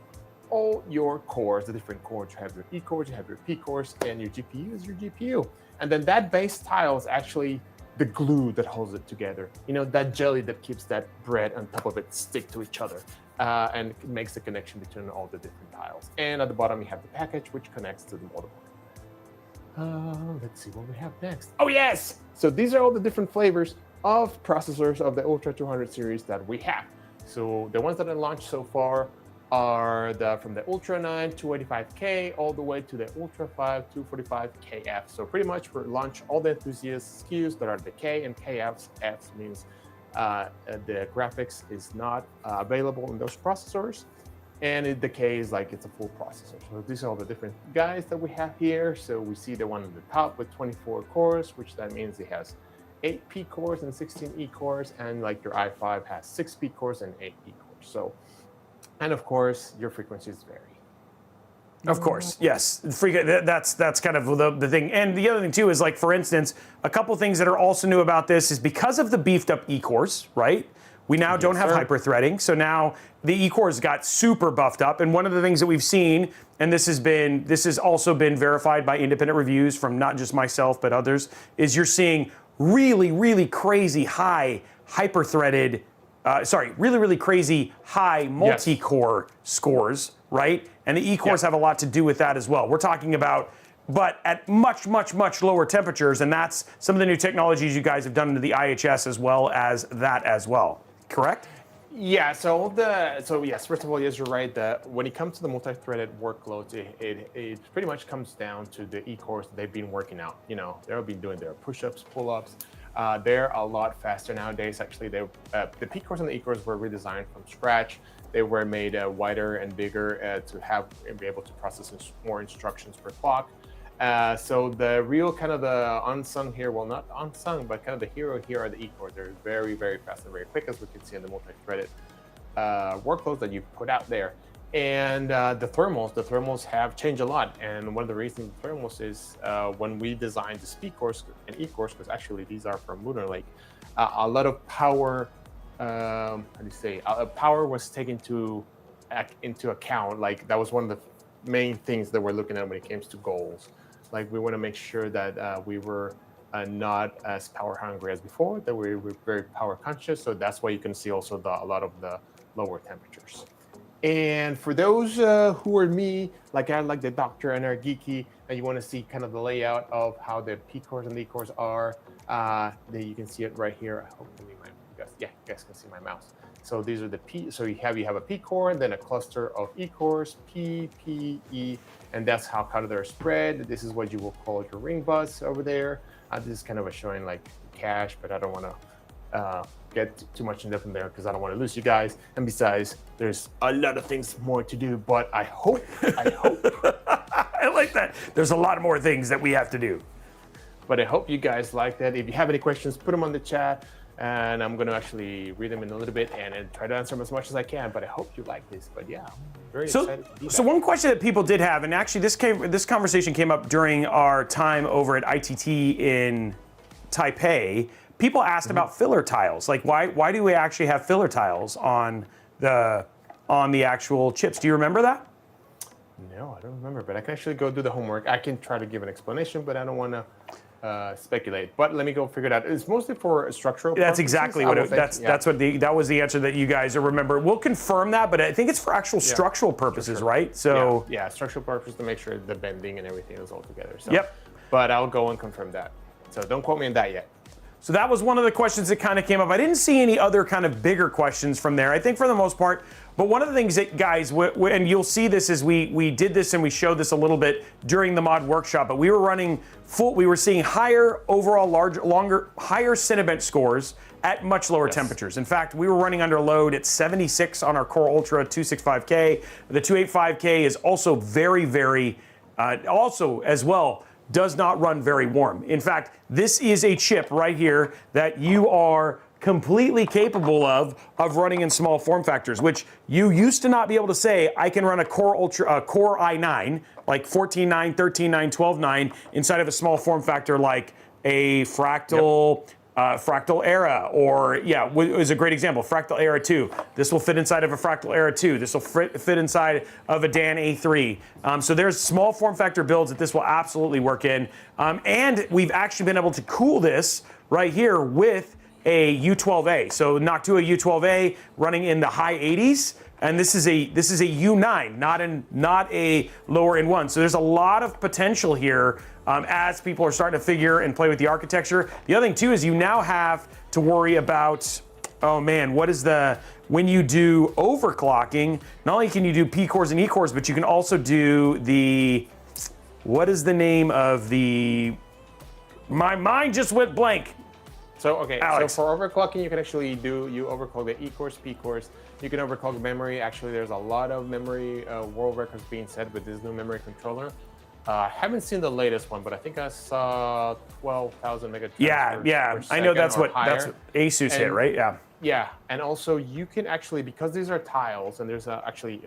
all your cores, the different cores. You have your E cores, you have your P cores, and your GPU is your GPU. And then that base tile is actually the glue that holds it together. That jelly that keeps that bread on top of it stick to each other. And it makes the connection between all the different tiles. And at the bottom, you have the package, which connects to the motherboard. Let's see what we have next. Oh, yes! So these are all the different flavors of processors of the Ultra 200 series that we have. So the ones that are launched so far are from the Ultra 9 285K all the way to the Ultra 5 245KF. So pretty much for launch all the enthusiast SKUs that are the K and KFs. F means the graphics is not available in those processors. and it decays like it's a full processor. So these are all the different guys that we have here. So we see the one on the top with 24 cores, which that means it has 8 P cores and 16 E cores, and like your i5 has 6 P cores and 8 E cores. So, and of course, your frequencies vary. Of course, yes. That's kind of the thing. And the other thing too is, like, for instance, a couple things that are also new about this is because of the beefed up E-cores, right? We now don't have hyper-threading, so now the E-cores got super buffed up. And one of the things that we've seen, and this has also been verified by independent reviews from not just myself but others, is you're seeing really, really crazy high hyper-threaded, really crazy high multi-core scores, right? And the E-cores have a lot to do with that as well. We're talking about, but at much, much, much lower temperatures, and that's some of the new technologies you guys have done into the IHS as well as that as well, correct? Yeah, so yes, first of all, yes, you're right. That when it comes to the multi-threaded workloads, it pretty much comes down to the E-cores they've been working out. You know, they've been doing their push-ups, pull-ups. They're a lot faster nowadays. Actually, the P-cores and the E-cores were redesigned from scratch. They were made wider and bigger to have and be able to process more instructions per clock. So the real kind of the unsung here, well, not unsung, but kind of the hero here are the E-cores. They're very, very fast and very quick, as we can see in the multi-threaded workloads that you put out there. And the thermals have changed a lot. And one of the reasons the thermals is when we designed the P-cores and E-cores, because actually these are from Lunar Lake, a lot of power, power was taken into account. Like that was one of the main things that we're looking at when it comes to goals. Like we want to make sure that we were not as power hungry as before, that we were very power conscious. So that's why you can see also a lot of the lower temperatures. And for those who are me, like I like the doctor and are geeky, and you want to see kind of the layout of how the P-cores and the E-cores are, then you can see it right here. I hope you guys can see my mouse. So these are the P. So you have a P-core, and then a cluster of E-cores, P, P, E, and that's how they're spread. This is what you will call your ring bus over there. This is kind of a showing like cache, but I don't want to get too much in depth in there because I don't want to lose you guys. And besides, there's a lot of things more to do. But I hope. I like that. There's a lot more things that we have to do. But I hope you guys like that. If you have any questions, put them on the chat. And I'm going to actually read them in a little bit and try to answer them as much as I can. But I hope you like this. But yeah, I'm very excited to do that. So one question that people did have, and actually this conversation came up during our time over at ITT in Taipei. People asked about filler tiles. Like why do we actually have filler tiles on the actual chips? Do you remember that? No, I don't remember. But I can actually go do the homework. I can try to give an explanation, but I don't want to speculate, but let me go figure it out. It's mostly for structural purposes. That's exactly what that was the answer that you guys remember. We'll confirm that, but I think it's for actual structural purposes, right? So yeah, structural purposes to make sure the bending and everything is all together. So, yep. But I'll go and confirm that. So don't quote me on that yet. So that was one of the questions that kind of came up. I didn't see any other kind of bigger questions from there. I think for the most part. But one of the things that, guys, and you'll see this as we did this and we showed this a little bit during the mod workshop, but we were running we were seeing higher overall, higher Cinebench scores at much lower temperatures. In fact, we were running under load at 76 on our Core Ultra 265K. The 285K is also very, very, also as well, does not run very warm. In fact, this is a chip right here that you are completely capable of running in small form factors, which you used to not be able to say, I can run a Core Ultra, Core i9, like 14.9, 13.9, 12.9 inside of a small form factor like a Fractal, Fractal Era, or is a great example, Fractal Era 2. This will fit inside of a Fractal Era 2. This will fit inside of a Dan A3. So there's small form factor builds that this will absolutely work in. And we've actually been able to cool this right here with a U12A. So Noctua U12A running in the high 80s. And this is a U9, not a lower end one. So there's a lot of potential here as people are starting to figure and play with the architecture. The other thing too is you now have to worry about, oh man, when you do overclocking, not only can you do P cores and E cores, but you can also do what is the name of my mind just went blank. So okay, Alex. so for overclocking, you can actually you overclock the E cores, P cores. You can overclock memory. Actually, there's a lot of memory world records being set with this new memory controller. I haven't seen the latest one, but I think I saw 12,000 megatransfers. Yeah. I know that's what Asus hit, right? Yeah. Yeah, and also you can actually, because these are tiles, and there's actually.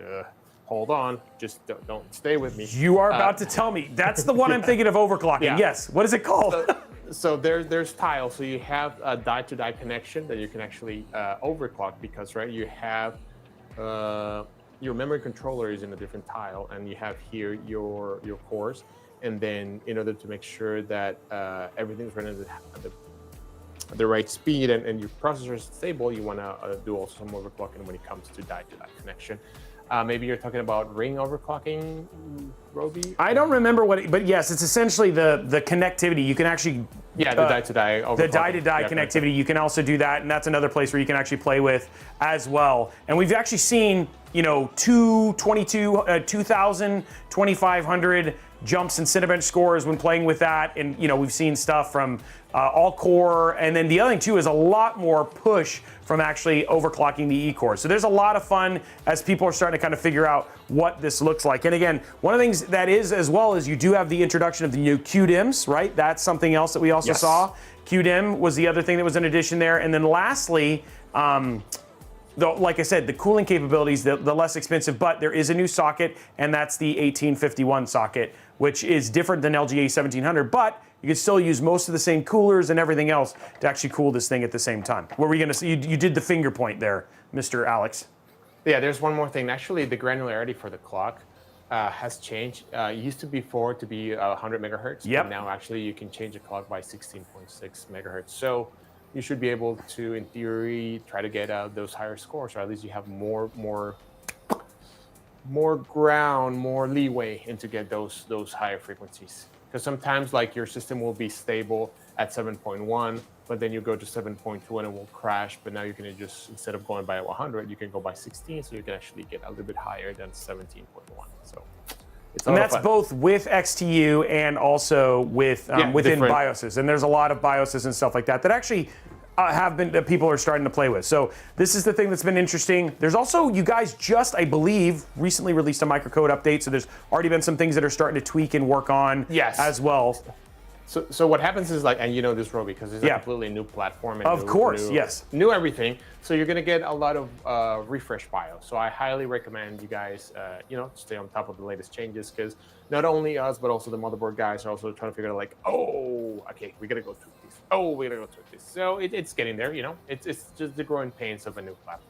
Hold on, just don't stay with me. You are about to tell me. That's the one I'm thinking of overclocking. Yeah. Yes. What is it called? So there's tiles. So you have a die-to-die connection that you can actually overclock because, right, you have your memory controller is in a different tile, and you have here your cores. And then in order to make sure that everything's running at the right speed and your processor is stable, you want to do also some overclocking when it comes to die-to-die connection. Maybe you're talking about ring overclocking, Robey? I don't remember but yes, it's essentially the connectivity. You can actually the die-to-die overclocking. The die-to-die connectivity. You can also do that, and that's another place where you can actually play with as well. And we've actually seen, 2,000, 2,500 jumps in Cinebench scores when playing with that. And, we've seen stuff from all-core. And then the other thing, too, is a lot more push from actually overclocking the E-core. So there's a lot of fun as people are starting to kind of figure out what this looks like. And again, one of the things that is as well is you do have the introduction of the new QDIMMs, right? That's something else that we also saw. QDIMM was the other thing that was an addition there. And then lastly, like I said, the cooling capabilities, the less expensive, but there is a new socket, and that's the 1851 socket, which is different than LGA 1700, but you can still use most of the same coolers and everything else to actually cool this thing at the same time. What were you gonna say? You did the finger point there, Mr. Alex. Yeah, there's one more thing. Actually, the granularity for the clock has changed. It used to be to be 100 megahertz, but now actually you can change the clock by 16.6 megahertz. So you should be able to, in theory, try to get those higher scores, or at least you have more ground, more leeway into get those higher frequencies. Because sometimes, like, your system will be stable at 7.1, but then you go to 7.2 and it will crash. But now you can just, instead of going by 100, you can go by 16, so you can actually get a little bit higher than 17.1. So it's and that's both with XTU and also with within BIOSes. And there's a lot of BIOSes and stuff like that actually that people are starting to play with. So this is the thing that's been interesting. There's also, you guys just, I believe, recently released a microcode update. So there's already been some things that are starting to tweak and work on as well. So what happens is, like, and you know this, Robey, because it's a completely new platform. And new everything. So you're going to get a lot of refresh BIOS. So I highly recommend you guys, stay on top of the latest changes, because not only us, but also the motherboard guys are also trying to figure out, like, okay, we got to go through this. We got to go through this. So it's getting there, It's just the growing pains of a new platform.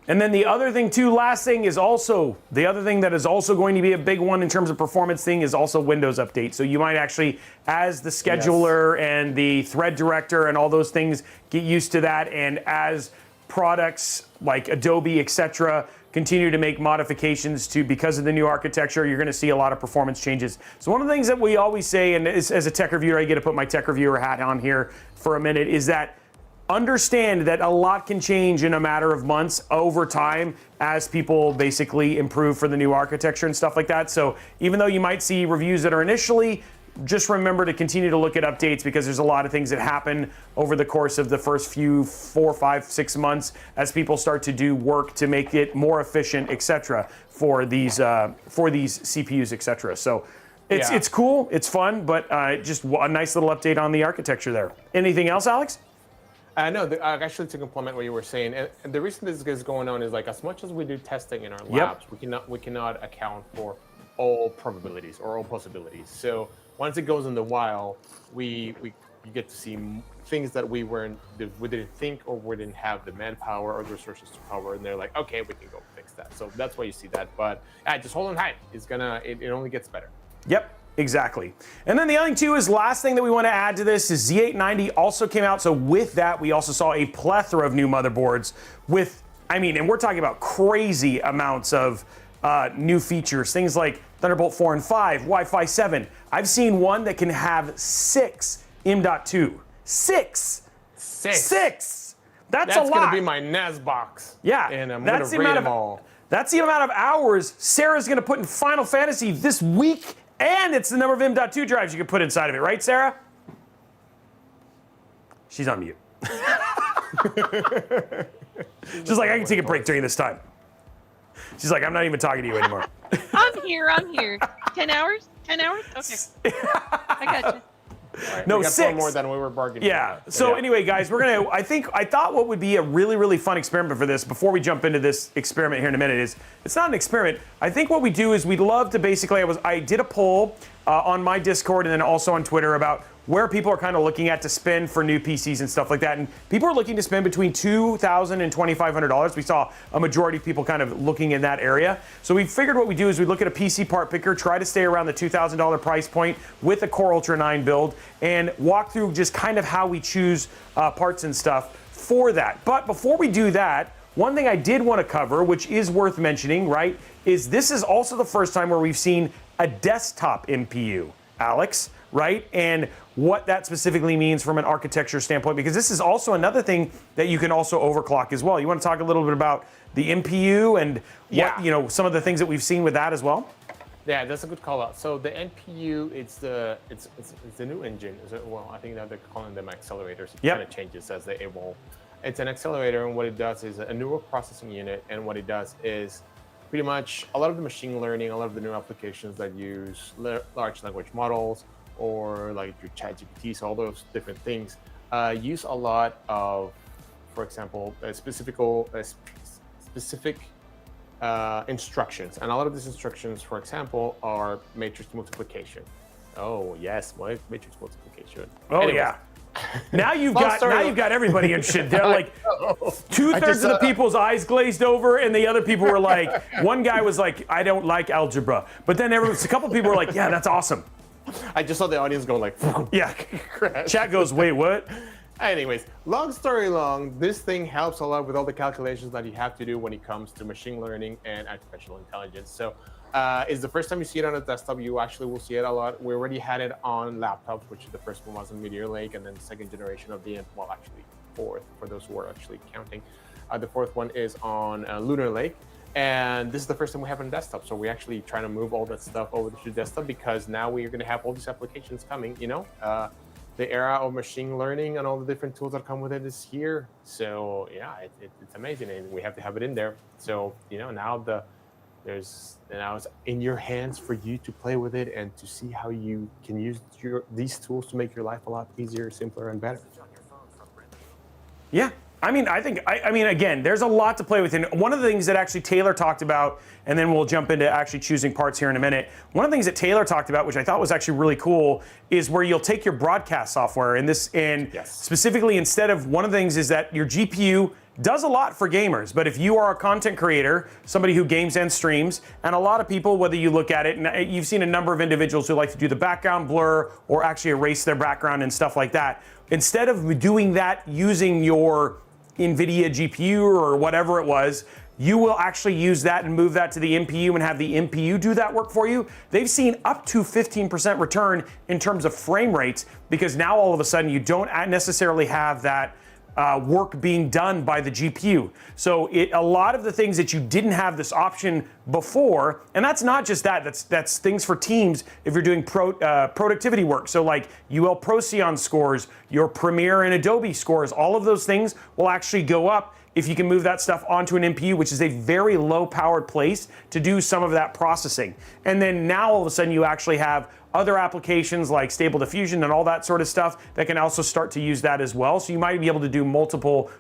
And then the other thing, too, last thing is also, the other thing that is also going to be a big one in terms of performance thing is also Windows Update. So you might actually, as the scheduler and the thread director and all those things, get used to that. And as products like Adobe, etc., continue to make modifications because of the new architecture, you're going to see a lot of performance changes. So one of the things that we always say, and as a tech reviewer, I get to put my tech reviewer hat on here for a minute, is that understand that a lot can change in a matter of months over time as people basically improve for the new architecture and stuff like that. So even though you might see reviews that are initially, just remember to continue to look at updates, because there's a lot of things that happen over the course of the first few 4, 5, 6 months as people start to do work to make it more efficient, etc., for these CPUs, etc. So it's cool, it's fun, but just a nice little update on the architecture there. Anything else, Alex? No, actually, to complement what you were saying, and the reason this is going on is, like, as much as we do testing in our labs, we cannot account for all probabilities or all possibilities. So once it goes in the wild, you get to see things that we didn't think, or we didn't have the manpower or the resources to cover, and they're like, okay, we can go fix that. So that's why you see that. But just hold on tight. It only gets better. Yep. Exactly. And then the other thing, too, is last thing that we want to add to this is Z890 also came out. So with that, we also saw a plethora of new motherboards with, and we're talking about crazy amounts of new features. Things like Thunderbolt 4 and 5, Wi-Fi 7. I've seen one that can have 6 M.2. 6. That's a lot. That's going to be my NAS box. Yeah. And I'm going to rate them all. That's the amount of hours Sarah's going to put in Final Fantasy this week. And it's the number of M.2 drives you can put inside of it, right, Sarah? She's on mute. She's like, I can take a break during this time. She's like, I'm not even talking to you anymore. I'm here. 10 hours? 10 hours? Okay. I got you. Right, No, we got 6. 4 more than we were bargaining. Yeah. for. So anyway, guys, I thought what would be a really, really fun experiment for this, before we jump into this experiment here in a minute, is it's not an experiment. I think what we do is we'd love to basically, I did a poll on my Discord and then also on Twitter about where people are kind of looking at to spend for new PCs and stuff like that. And people are looking to spend between $2,000 and $2,500. We saw a majority of people kind of looking in that area. So we figured what we do is we look at a PC part picker, try to stay around the $2,000 price point with a Core Ultra 9 build, and walk through just kind of how we choose parts and stuff for that. But before we do that, one thing I did want to cover, which is worth mentioning, right, is this is also the first time where we've seen a desktop MPU, Alex, right? And what that specifically means from an architecture standpoint, because this is also another thing that you can also overclock as well. You want to talk a little bit about the MPU and what, some of the things that we've seen with that as well? Yeah, that's a good call out. So the NPU, it's the new engine. Well, I think that they're calling them accelerators. It kind of changes as they evolve. It's an accelerator, and what it does is a neural processing unit, and what it does is pretty much a lot of the machine learning, a lot of the new applications that use large language models or like your ChatGPTs, all those different things, use a lot of, for example, specific instructions. And a lot of these instructions, for example, are matrix multiplication. Oh yes, matrix multiplication. Oh anyways. Yeah. Now you've got everybody interested. They're like 2/3 of the people's eyes glazed over, and the other people were like, one guy was like, I don't like algebra, but then a couple people were like, yeah, that's awesome. I just saw the audience go like, yeah. Chat goes, wait, what? Anyways, long story long, this thing helps a lot with all the calculations that you have to do when it comes to machine learning and artificial intelligence. So it's the first time you see it on a desktop. You actually will see it a lot. We already had it on laptops, which the first one was on Meteor Lake, and then the second generation of well, actually fourth, for those who are actually counting. The fourth one is on Lunar Lake. And this is the first time we have on desktop. So we're actually trying to move all that stuff over to desktop, because now we're going to have all these applications coming, the era of machine learning and all the different tools that come with it is here. So yeah, it's amazing, and we have to have it in there. So now it's in your hands for you to play with it and to see how you can use these tools to make your life a lot easier, simpler, and better. Yeah. I mean, again, there's a lot to play with. And one of the things that actually Taylor talked about, and then we'll jump into actually choosing parts here in a minute. One of the things that Taylor talked about, which I thought was actually really cool, is where you'll take your broadcast software specifically, instead of, one of the things is that your GPU does a lot for gamers. But if you are a content creator, somebody who games and streams, and a lot of people, whether you look at it, and you've seen a number of individuals who like to do the background blur or actually erase their background and stuff like that, instead of doing that using your NVIDIA GPU or whatever it was, you will actually use that and move that to the MPU and have the MPU do that work for you. They've seen up to 15% return in terms of frame rates, because now all of a sudden you don't necessarily have that work being done by the GPU. So a lot of the things that you didn't have this option before, and that's not just that's things for teams if you're doing productivity work. So like UL Procyon scores, your Premiere and Adobe scores, all of those things will actually go up if you can move that stuff onto an MPU, which is a very low powered place to do some of that processing. And then now all of a sudden you actually have other applications like Stable Diffusion and all that sort of stuff that can also start to use that as well. So you might be able to do multiple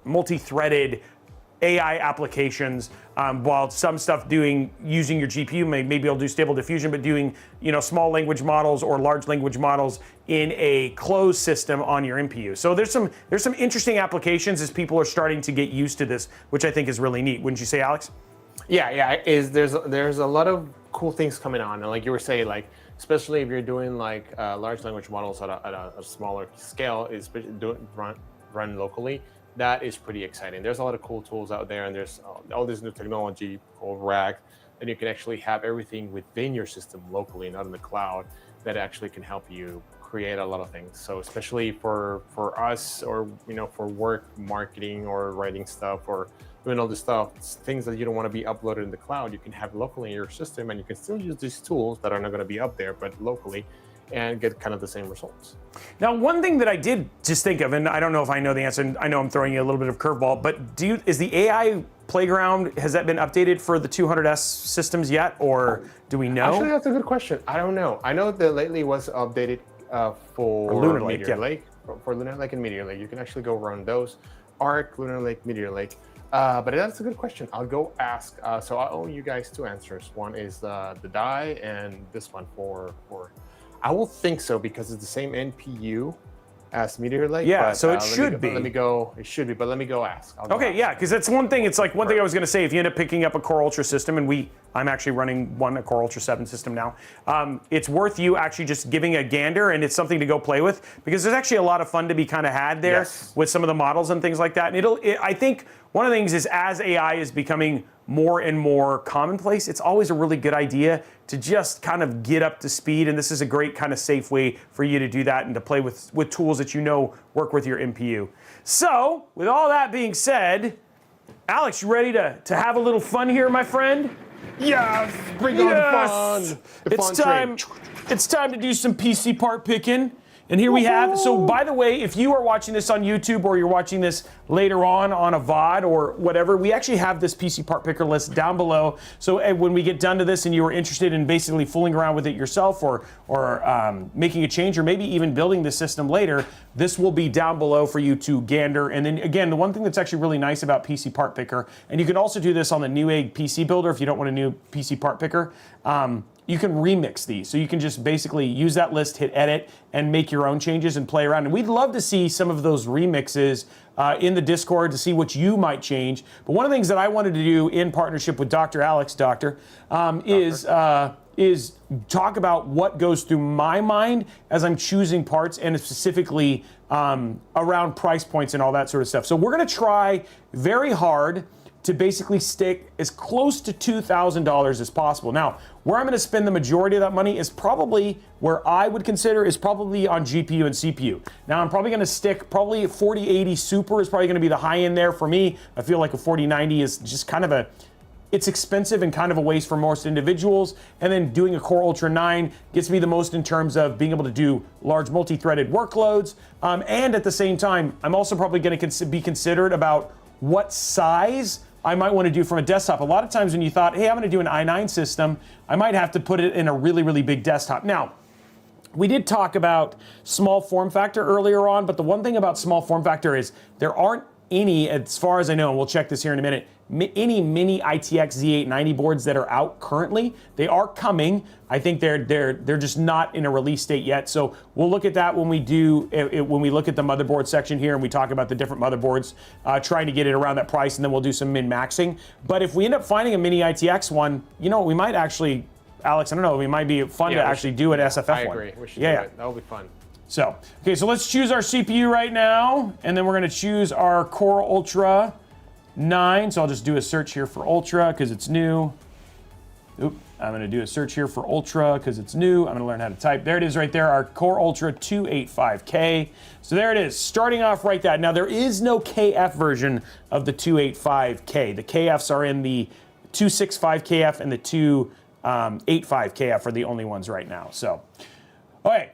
multi-threaded AI applications, while some stuff using your GPU maybe you'll do Stable Diffusion, but doing small language models or large language models in a closed system on your MPU. So there's some interesting applications as people are starting to get used to this, which I think is really neat. Wouldn't you say, Alex? Yeah. There's a lot of cool things coming on, and like you were saying, like especially if you're doing like large language models at a smaller scale, run locally. That is pretty exciting. There's a lot of cool tools out there, and there's all this new technology called RAG, and you can actually have everything within your system locally, not in the cloud, that actually can help you create a lot of things. So especially for us, or for work, marketing, or writing stuff, or doing all this stuff, things that you don't want to be uploaded in the cloud, you can have locally in your system, and you can still use these tools that are not going to be up there, but locally, and get kind of the same results. Now, one thing that I did just think of, and I don't know if I know the answer, and I know I'm throwing you a little bit of curveball, but is the AI playground, has that been updated for the 200S systems yet, or do we know? Actually, that's a good question. I don't know. I know that lately it was updated for Lunar Lake, Meteor Lake, for Lunar Lake and Meteor Lake. You can actually go run those. Arc, Lunar Lake, Meteor Lake. But that's a good question. I'll go ask. So I owe you guys two answers. One is the die, and this one for. I will think so because it's the same NPU as Meteor Lake. Yeah, but, so it should be. Let me go. It should be, but let me go ask. Okay, yeah, because that's one thing. It's like one thing I was going to say. If you end up picking up a Core Ultra system, and I'm actually running a Core Ultra 7 system now. It's worth you actually just giving a gander, and it's something to go play with because there's actually a lot of fun to be kind of had there with some of the models and things like that. And I think one of the things is as AI is becoming more and more commonplace, it's always a really good idea to just kind of get up to speed. And this is a great kind of safe way for you to do that and to play with tools that you know work with your NPU. So, with all that being said, Alex, you ready to have a little fun here, my friend? Yes, bring on the fun. It's time to do some PC part picking. And here we have, so by the way, if you are watching this on YouTube or you're watching this later on a VOD or whatever, we actually have this PC part picker list down below. So when we get done to this and you are interested in basically fooling around with it yourself or making a change or maybe even building the system later, this will be down below for you to gander. And then again, the one thing that's actually really nice about PC part picker, and you can also do this on the Newegg PC builder if you don't want a new PC part picker, you can remix these. So you can just basically use that list, hit edit, and make your own changes and play around. And we'd love to see some of those remixes in the Discord to see what you might change. But one of the things that I wanted to do in partnership with Dr. Alex, is talk about what goes through my mind as I'm choosing parts and specifically around price points and all that sort of stuff. So we're gonna try very hard to basically stick as close to $2,000 as possible. Now, where I'm gonna spend the majority of that money is probably where I would consider is probably on GPU and CPU. Now, I'm probably gonna stick probably 4080 Super is probably gonna be the high end there for me. I feel like a 4090 is just kind of it's expensive and kind of a waste for most individuals. And then doing a Core Ultra 9 gets me the most in terms of being able to do large multi-threaded workloads. And at the same time, I'm also probably gonna be considered about what size I might want to do from a desktop. A lot of times when you thought, hey, I'm going to do an i9 system, I might have to put it in a really, really big desktop. Now, we did talk about small form factor earlier on, but the one thing about small form factor is there aren't any, as far as I know, and we'll check this here in a minute, any mini ITX Z890 boards that are out currently. They are coming. I think they're just not in a release state yet. So we'll look at that when we when we look at the motherboard section here and we talk about the different motherboards, trying to get it around that price, and then we'll do some min-maxing. But if we end up finding a mini ITX one, you know, we might actually, Alex, I don't know, it might be fun to actually do an SFF one. I agree. We should do it. That'll be fun. So, okay, so let's choose our CPU right now, and then we're gonna choose our Core Ultra 9. So I'll just do a search here for Ultra because it's new. Oop, I'm gonna do a search here for Ultra because it's new. I'm gonna learn how to type. There it is right there, our Core Ultra 285K. So there it is, starting off right there. Now there is no KF version of the 285K. The KFs are in the 265KF and the 285KF are the only ones right now. So, all right.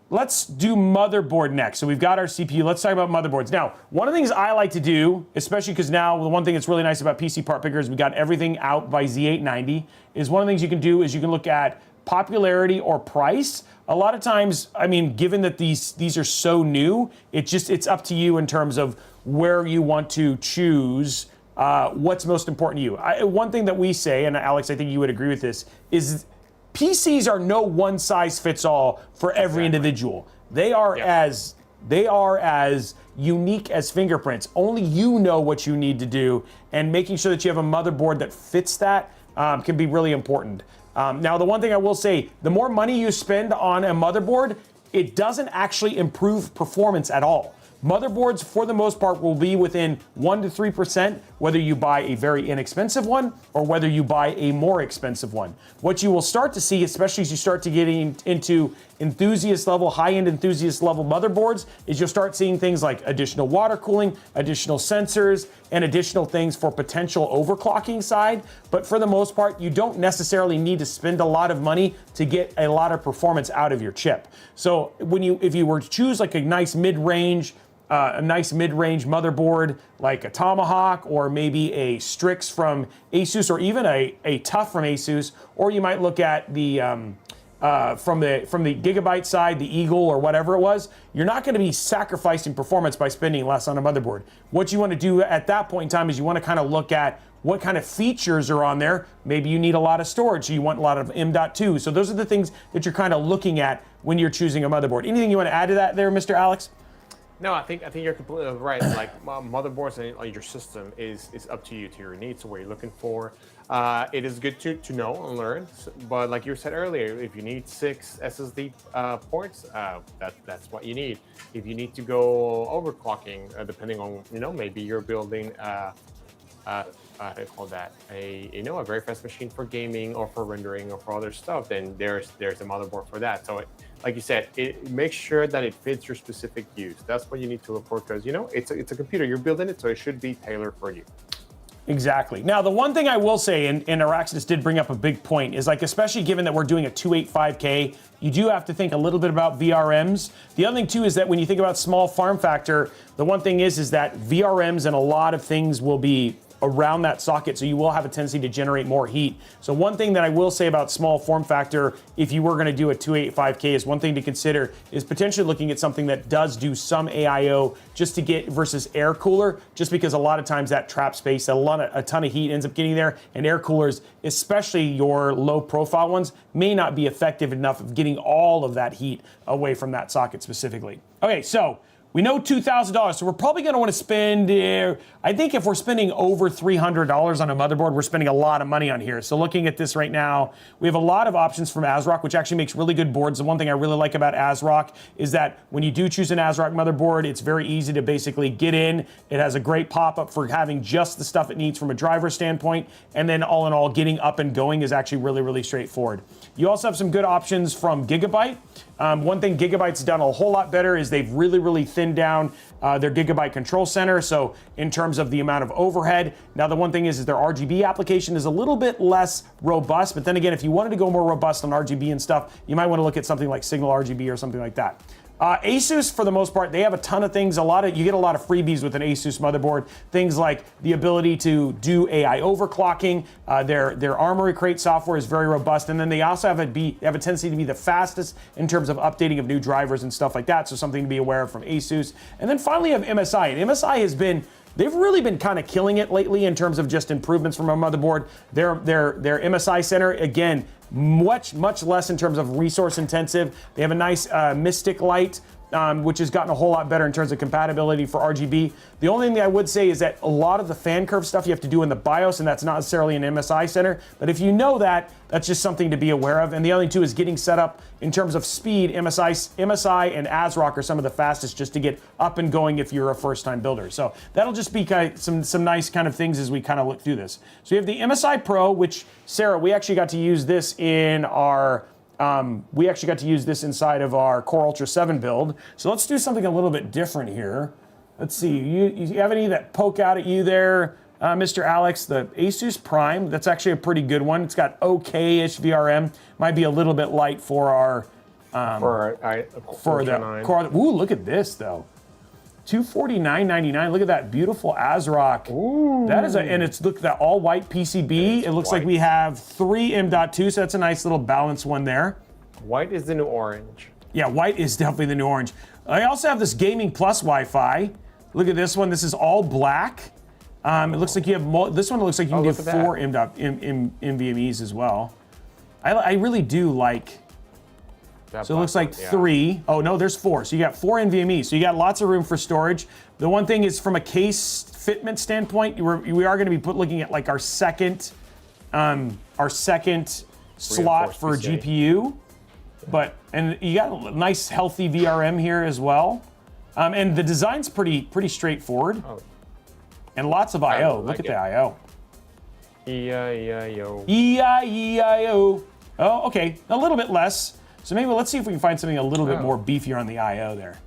Let's do motherboard next. So we've got our CPU. Let's talk about motherboards. Now, one of the things I like to do, especially because now the one thing that's really nice about PC part pickers, we got everything out by Z890, is one of the things you can do is you can look at popularity or price. A lot of times, I mean, given that these are so new, it's up to you in terms of where you want to choose what's most important to you. One thing that we say, and Alex, I think you would agree with this, is PCs are no one size fits all for every individual. They are as unique as fingerprints. Only you know what you need to do, and making sure that you have a motherboard that fits that can be really important. Now, the one thing I will say, the more money you spend on a motherboard, it doesn't actually improve performance at all. Motherboards, for the most part, will be within 1 to 3%, whether you buy a very inexpensive one or whether you buy a more expensive one. What you will start to see, especially as you start to get into enthusiast level, high-end enthusiast level motherboards, is you'll start seeing things like additional water cooling, additional sensors, and additional things for potential overclocking side. But for the most part, you don't necessarily need to spend a lot of money to get a lot of performance out of your chip. So if you were to choose like a nice mid-range motherboard like a Tomahawk, or maybe a Strix from Asus, or even a TUF from Asus, or you might look at the from the Gigabyte side, the Eagle or whatever it was, you're not going to be sacrificing performance by spending less on a motherboard. What you want to do at that point in time is you want to kind of look at what kind of features are on there. Maybe you need a lot of storage, so you want a lot of M.2. So those are the things that you're kind of looking at when you're choosing a motherboard. Anything you want to add to that there, Mr. Alex? No, I think you're completely right. Like motherboards and your system is up to you, to your needs, to what you're looking for. It is good to know and learn, but like you said earlier, if you need 6 SSD ports, that's what you need. If you need to go overclocking, depending on maybe you're building how do you call that, a very fast machine for gaming or for rendering or for other stuff, then there's a motherboard for that. So like you said, it makes sure that it fits your specific use. That's what you need to look for, because it's a computer, you're building it, so it should be tailored for you. Exactly. Now, the one thing I will say, and Araxis did bring up a big point, is like, especially given that we're doing a 285K, you do have to think a little bit about VRMs. The other thing too is that when you think about small form factor, the one thing is that VRMs and a lot of things will be around that socket, so you will have a tendency to generate more heat. So one thing that I will say about small form factor, if you were going to do a 285K, is one thing to consider is potentially looking at something that does do some AIO just to get versus air cooler, just because a lot of times that trap space, a ton of heat ends up getting there, and air coolers, especially your low profile ones, may not be effective enough of getting all of that heat away from that socket specifically. Okay, so we know $2,000, so we're probably going to want to spend, I think if we're spending over $300 on a motherboard, we're spending a lot of money on here. So looking at this right now, we have a lot of options from ASRock, which actually makes really good boards. The one thing I really like about ASRock is that when you do choose an ASRock motherboard, it's very easy to basically get in. It has a great pop-up for having just the stuff it needs from a driver standpoint, and then all in all, getting up and going is actually really, really straightforward. You also have some good options from Gigabyte. One thing Gigabyte's done a whole lot better is they've really, really thinned down their Gigabyte control center. So in terms of the amount of overhead, now the one thing is their RGB application is a little bit less robust. But then again, if you wanted to go more robust on RGB and stuff, you might want to look at something like Signal RGB or something like that. Asus, for the most part, they have a ton of things. You get a lot of freebies with an Asus motherboard. Things like the ability to do AI overclocking. Their Armory Crate software is very robust, and then they also have a tendency to be the fastest in terms of updating of new drivers and stuff like that. So something to be aware of from Asus. And then finally, you have MSI, and MSI they've really been kind of killing it lately in terms of just improvements from a motherboard. Their MSI Center, again, much less in terms of resource intensive. They have a nice Mystic Light, which has gotten a whole lot better in terms of compatibility for RGB. The only thing I would say is that a lot of the fan curve stuff you have to do in the BIOS, and that's not necessarily an MSI Center. But if you know that, that's just something to be aware of. And the other thing too is getting set up in terms of speed. MSI and ASRock are some of the fastest just to get up and going if you're a first-time builder. So that'll just be kind of some nice kind of things as we kind of look through this. So you have the MSI Pro, which, Sarah, we actually got to use this in our inside of our Core Ultra 7 build. So let's do something a little bit different here. Let's see, you have any that poke out at you there, Mr. Alex? The Asus Prime, that's actually a pretty good one. It's got okay-ish VRM. Might be a little bit light for our for the Core. Ooh, look at this though. $249.99. Look at that beautiful ASRock. Ooh. That is and it's look at that all white PCB. It looks like we have 3 M.2, so that's a nice little balanced one there. White is the new orange. Yeah, white is definitely the new orange. I also have this Gaming Plus Wi-Fi. Look at this one. This is all black. It looks like you have this one. Looks like you can get 4 NVMe's as well. I really do like. So it looks like 3. Oh no, there's 4. So you got 4 NVMe. So you got lots of room for storage. The one thing is, from a case fitment standpoint, we are going to be looking at like our second slot for GPU. And you got a nice healthy VRM here as well. And the design's pretty straightforward. Oh. And lots of I/O. Look like at it. the I/O. E-I-E-I-O. E-I-E-I-O. Oh, okay, a little bit less. So maybe let's see if we can find something a little bit Oh. more beefier on the I/O there.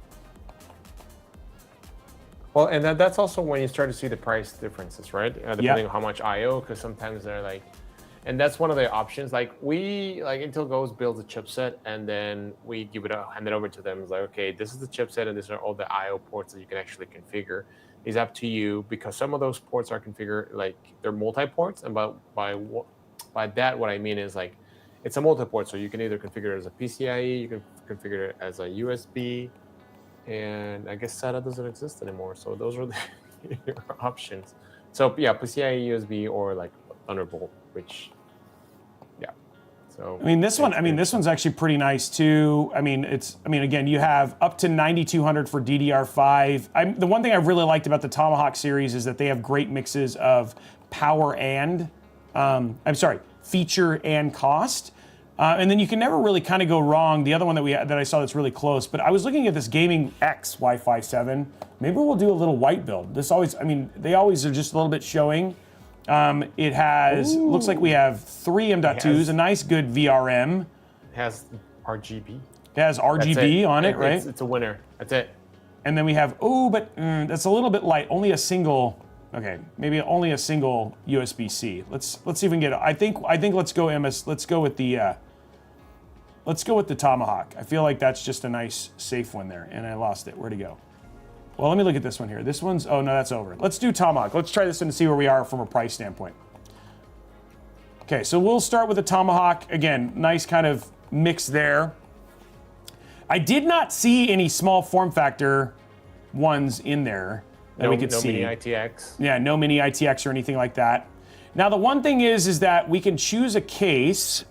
Well, and that's also when you start to see the price differences, right? Depending on how much I/O, because sometimes they're like, and that's one of the options. Like Intel goes builds a chipset, and then we hand it over to them. It's like, okay, this is the chipset, and these are all the I/O ports that you can actually configure. It's up to you, because some of those ports are configured like they're multi-ports, and by that what I mean is like it's a multi-port, so you can either configure it as a PCIe, you can configure it as a USB, and I guess SATA doesn't exist anymore. So those are your options. So yeah, PCIe, USB, or like Thunderbolt, which yeah. So I mean, this one's actually pretty nice too. Again, you have up to 9200 for DDR5. The one thing I really liked about the Tomahawk series is that they have great mixes of power and, feature and cost. And then you can never really kind of go wrong. The other one that I saw that's really close, but I was looking at this Gaming X Wi-Fi 7. Maybe we'll do a little white build. They always are just a little bit showing. It has, looks like we have 3 M.2s, a nice good VRM. It has RGB. It has RGB on it, right? It's a winner. That's it. And then we have, that's a little bit light. Only a single, maybe only a single USB-C. Let's see if we can get it. I think let's go with the Tomahawk. I feel like that's just a nice, safe one there. And I lost it. Where'd it go? Well, let me look at this one here. This one's, oh no, that's over. Let's do Tomahawk. Let's try this one and see where we are from a price standpoint. Okay, so we'll start with the Tomahawk. Again, nice kind of mix there. I did not see any small form factor ones in there that we could see. No mini ITX. Yeah, no mini ITX or anything like that. Now, the one thing is that we can choose a case.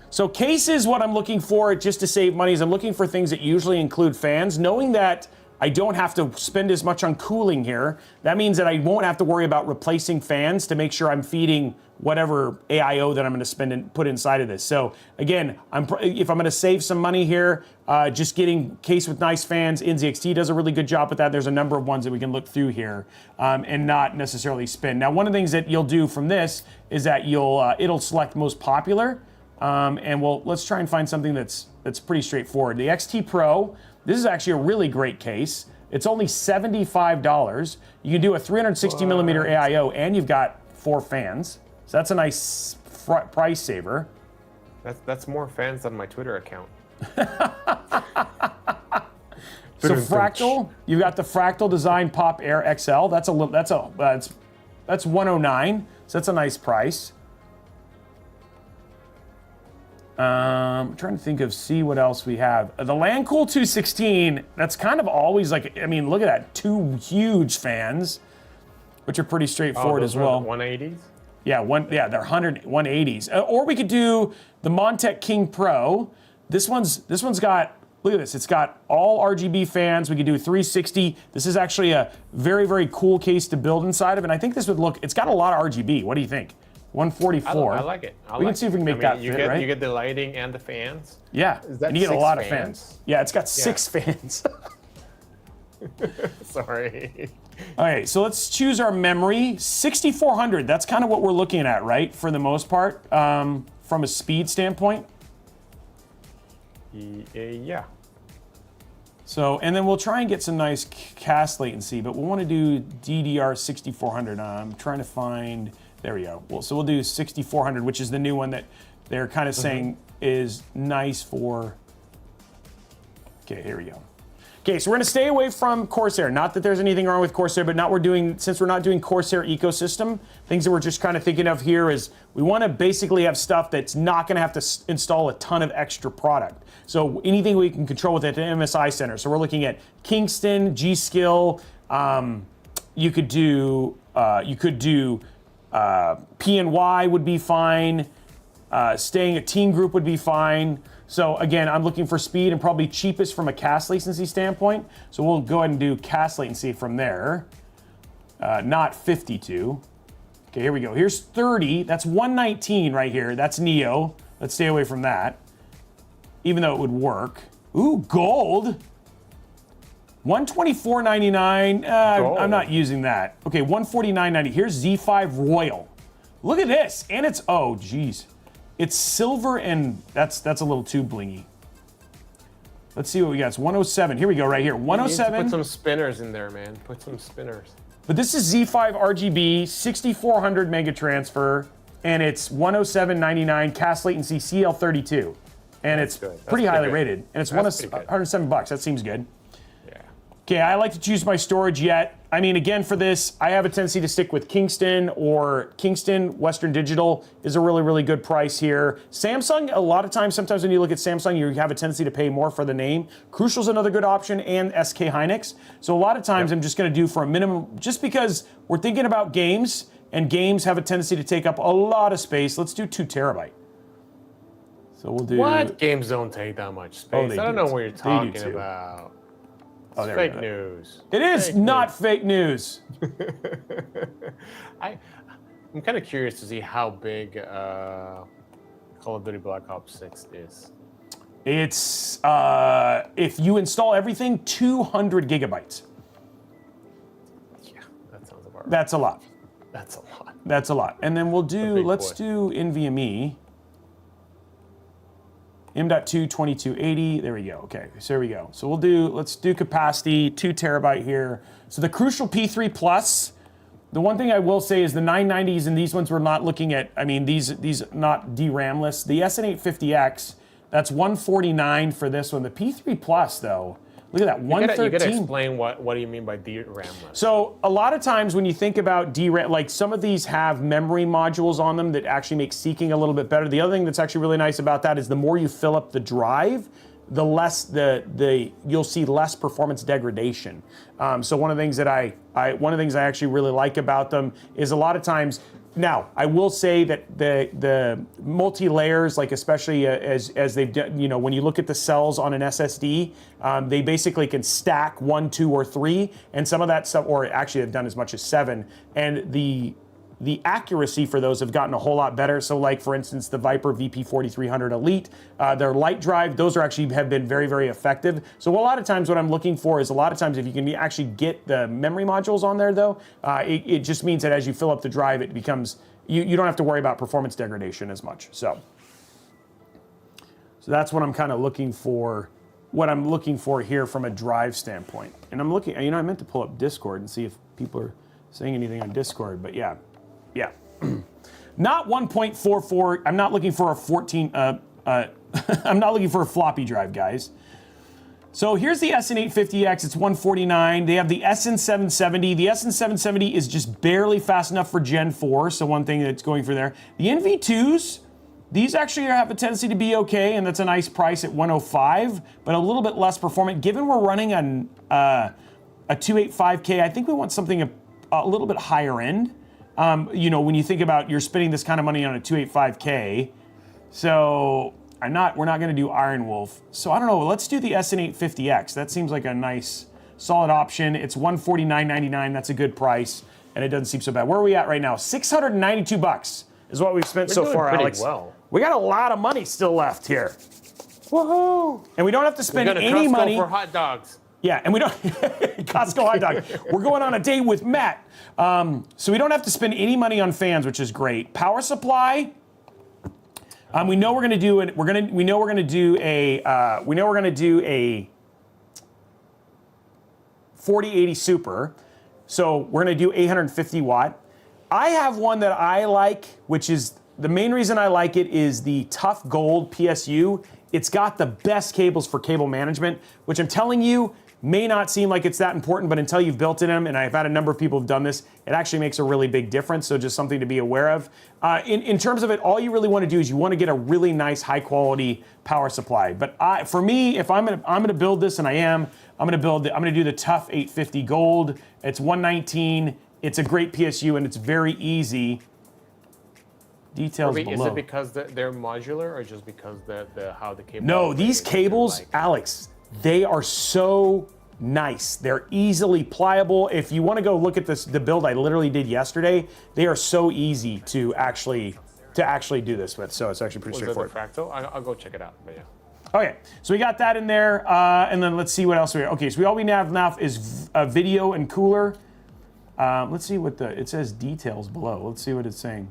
So case is what I'm looking for just to save money. Is I'm looking for things that usually include fans. Knowing that I don't have to spend as much on cooling here, that means that I won't have to worry about replacing fans to make sure I'm feeding whatever AIO that I'm going to spend and put inside of this. So again, if I'm going to save some money here, just getting case with nice fans. NZXT does a really good job with that. There's a number of ones that we can look through here and not necessarily spin. Now, one of the things that you'll do from this is that it'll select most popular, and let's try and find something that's pretty straightforward. The XT Pro. This is actually a really great case. It's only $75. You can do a 360 millimeter AIO, and you've got 4 fans. So that's a nice price saver. That's more fans than my Twitter account. So Fractal, you've got the Fractal Design Pop Air XL. That's 109. So that's a nice price. I'm trying to think see what else we have. The Landcool 216, that's kind of always like, look at that, 2 huge fans, which are pretty straightforward as well. 180s? Yeah, they're 180s. Or we could do the Montech King Pro. This one's got, look at this, it's got all RGB fans. We could do 360. This is actually a very, very cool case to build inside of, and I think this would it's got a lot of RGB. What do you think? 144. I like it. We can see if we can make that fit, right? You get the lighting and the fans. Yeah, and you get a lot of fans. Yeah, it's got 6 fans. Sorry. All right, so let's choose our memory. 6400, that's kind of what we're looking at, right? For the most part, from a speed standpoint. Yeah. So, and then we'll try and get some nice cast latency, but we'll want to do DDR 6400. I'm trying to find... There we go. Well, so we'll do 6400, which is the new one that they're kind of saying is nice for. Okay, here we go. Okay, so we're going to stay away from Corsair. Not that there's anything wrong with Corsair, but since we're not doing Corsair ecosystem, things that we're just kind of thinking of here is we want to basically have stuff that's not going to have to install a ton of extra product. So anything we can control with it at the MSI Center. So we're looking at Kingston, G-Skill. You could do. PNY would be fine. Staying a team group would be fine. So again, I'm looking for speed and probably cheapest from a cast latency standpoint. So we'll go ahead and do cast latency from there. Not 52. Okay, here we go. Here's 30. That's 119 right here. That's Neo. Let's stay away from that. Even though it would work. Ooh, gold. $124.99. I'm not using that. Okay, $149.90. Here's Z5 Royal. Look at this, and it's geez, it's silver and that's a little too blingy. Let's see what we got. It's 107. Here we go, right here. 107. Put some spinners in there, man. Put some spinners. But this is Z5 RGB, 6400 mega transfer, and it's 107.99 cast latency CL32, and it's pretty highly rated, and it's $107. That seems good. Yeah. Okay, I like to choose my storage yet. I mean, again, for this, I have a tendency to stick with Kingston or Kingston. Western Digital is a really, really good price here. Samsung, a lot of times, sometimes when you look at Samsung, you have a tendency to pay more for the name. Crucial's another good option, and SK Hynix. So a lot of times I'm just gonna do for a minimum, just because we're thinking about games, and games have a tendency to take up a lot of space. Let's do 2 terabyte. So we'll do... What? Games don't take that much space. I don't know what you're talking too. about. Oh, It's fake news. It is not fake news. I'm kind of curious to see how big Call of Duty Black Ops 6 is. It's, if you install everything, 200 gigabytes. Yeah, that sounds about right. That's a lot. That's a lot. That's a lot. And then we'll do, let's do NVMe. M.2 2280, there we go. Okay, so there we go. So let's do capacity, 2 terabyte here. So the Crucial P3 Plus, the one thing I will say is the 990s and these ones we're not looking at, I mean, these not DRAM-less. The SN850X, that's $149 for this one. The P3 Plus though, look at that, $113. You gotta explain what do you mean by DRAM-less? So a lot of times when you think about DRAM, like some of these have memory modules on them that actually make seeking a little bit better. The other thing that's actually really nice about that is the more you fill up the drive, the less you'll see less performance degradation. So one of the things that I actually really like about them is a lot of times. Now, I will say that the multi-layers, like especially as they've done, you know, when you look at the cells on an SSD, they basically can stack 1, 2, or 3, and some of that stuff, or actually they've done as much as 7, and the accuracy for those have gotten a whole lot better. So like, for instance, the Viper VP4300 Elite, their light drive, those are actually have been very, very effective. So a lot of times what I'm looking for is a lot of times if you can actually get the memory modules on there though, it just means that as you fill up the drive, it becomes, you don't have to worry about performance degradation as much. So that's what I'm kind of looking for, what I'm looking for here from a drive standpoint. And I'm looking, you know, I meant to pull up Discord and see if people are saying anything on Discord, but yeah. Yeah, not 1.44. I'm not looking for a 14. I'm not looking for a floppy drive, guys. So here's the SN850X. It's $149. They have the SN770. The SN770 is just barely fast enough for Gen 4. So one thing that's going for there. The NV2s, these actually have a tendency to be okay, and that's a nice price at $105, but a little bit less performant. Given we're running on a 285K, I think we want something a little bit higher end. You know, when you think about you're spending this kind of money on a 285K, so we're not going to do Iron Wolf. So I don't know. Let's do the SN850X. That seems like a nice, solid option. It's $149.99. That's a good price, and it doesn't seem so bad. Where are we at right now? $692 is what we've spent so far, Alex. Well. We got a lot of money still left here. Woohoo! And we don't have to spend any money for hot dogs. Yeah, and we don't, Costco hot dog. We're going on a date with Matt. So we don't have to spend any money on fans, which is great. Power supply, we know we're gonna do it. We know we're gonna do a 4080 Super. So we're gonna do 850 watt. I have one that I like, which is, the main reason I like it is the Tough Gold PSU. It's got the best cables for cable management, which I'm telling you, may not seem like it's that important, but until you've built in them, and I've had a number of people who've done this, it actually makes a really big difference, so just something to be aware of. In terms of it, all you really want to do is you want to get a really nice, high-quality power supply. But for me, if I'm gonna build this, and I'm gonna do the Tough 850 Gold. It's $119. It's a great PSU, and it's very easy. Details below. Is it because they're modular, or just because how the cable? No, these cables, like, Alex, they are so nice. They're easily pliable. If you want to go look at the build I literally did yesterday, they are so easy to actually do this with. So it's actually pretty straightforward. Was it the Fractal? I'll go check it out. But yeah. Okay, so we got that in there, and then let's see what else we have. Okay, so all we have now is video and cooler. Let's see what it says details below. Let's see what it's saying.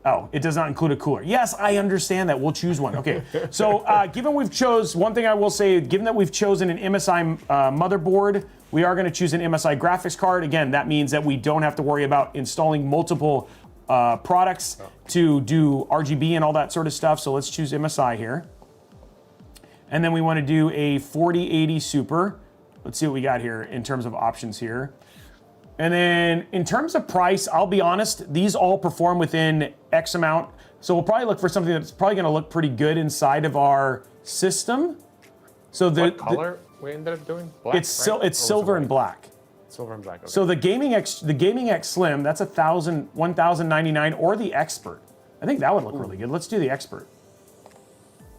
Oh, it does not include a cooler. Yes, I understand that. We'll choose one. Okay, so given we've one thing I will say, given that we've chosen an MSI motherboard, we are going to choose an MSI graphics card. Again, that means that we don't have to worry about installing multiple products to do RGB and all that sort of stuff. So let's choose MSI here. And then we want to do a 4080 Super. Let's see what we got here in terms of options here. And then in terms of price, I'll be honest, these all perform within X amount. So we'll probably look for something that's probably going to look pretty good inside of our system. So what color we ended up doing? Black, it's silver and black. Silver and black. Okay. So the Gaming X Slim, that's $1,099, or the Expert. I think that would look really good. Let's do the Expert.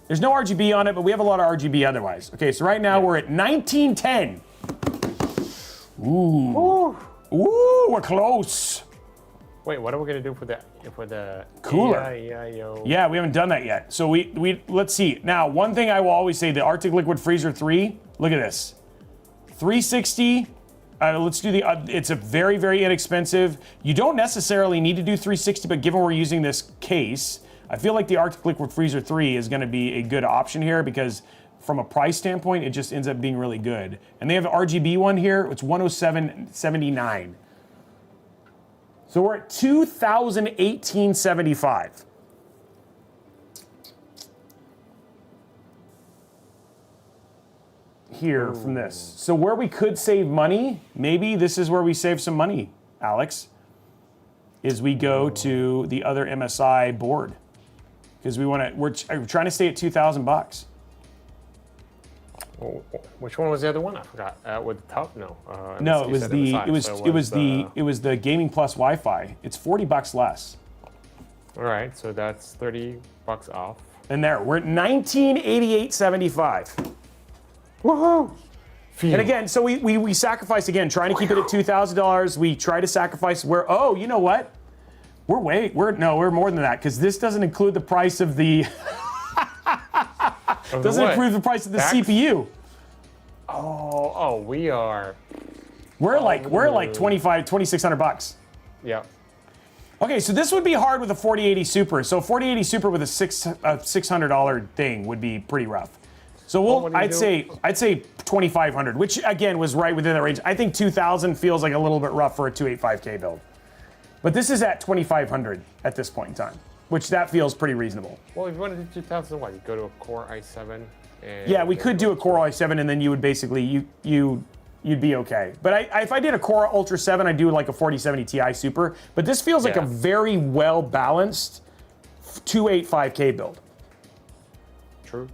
There's no RGB on it, but we have a lot of RGB otherwise. Okay, so right now we're at 1910. Ooh, we're close. Wait, what are we gonna do for the cooler? Yeah, we haven't done that yet. So let's see. Now, one thing I will always say: the Arctic Liquid Freezer 3. Look at this, 360. Let's do it's a very, very inexpensive. You don't necessarily need to do 360, but given we're using this case, I feel like the Arctic Liquid Freezer 3 is going to be a good option here because from a price standpoint, it just ends up being really good. And they have an RGB one here. It's $107.79. So we're at $2,018.75. Here from this. So where we could save money, maybe this is where we save some money, Alex, is we go to the other MSI board. Because we're trying to stay at $2,000. Which one was the other one? I forgot. With the top? No. No, it was the Gaming Plus Wi-Fi. It's $40 less. All right, so that's $30 off. And there, we're at $1988.75. Woohoo! And again, so we sacrifice again, trying to keep it at $2,000. We try to sacrifice oh, you know what? We're more than that because this doesn't include the price of the doesn't include the price of the CPU. We are. We're like $2,600. Yeah. Okay, so this would be hard with a 4080 Super. So 4080 Super with a $600 thing would be pretty rough. So I'd say 2,500, which again was right within the range. I think 2,000 feels like a little bit rough for a 285K build. But this is at 2,500 at this point in time, which that feels pretty reasonable. Well, if you want to do 2,000, what? You go to a Core i7. Yeah, we could do a Core i7, and then you would basically you'd be okay. But if I did a Core Ultra 7, I'd do like a 4070 Ti Super. But this feels like a very well balanced 285K build. True.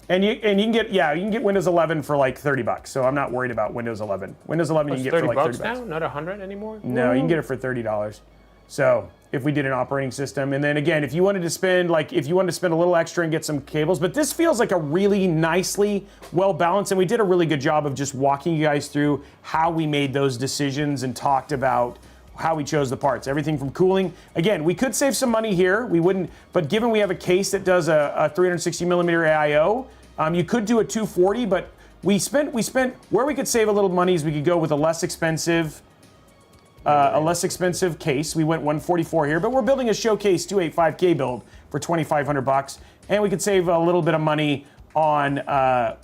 And you can get Windows 11 for like $30. So I'm not worried about Windows 11. Windows 11 you can get for like $30 now, not $100 anymore. No, you can get it for $30. So if we did an operating system, and then again, if you wanted to spend a little extra and get some cables, but this feels like a really nicely well balanced, and we did a really good job of just walking you guys through how we made those decisions and talked about how we chose the parts, everything from cooling. Again, we could save some money here. We wouldn't, but given we have a case that does a 360 millimeter AIO. You could do a 240, but we spent where we could save a little money is we could go with a less expensive case. We went 144 here, but we're building a showcase 285K build for $2,500, and we could save a little bit of money on.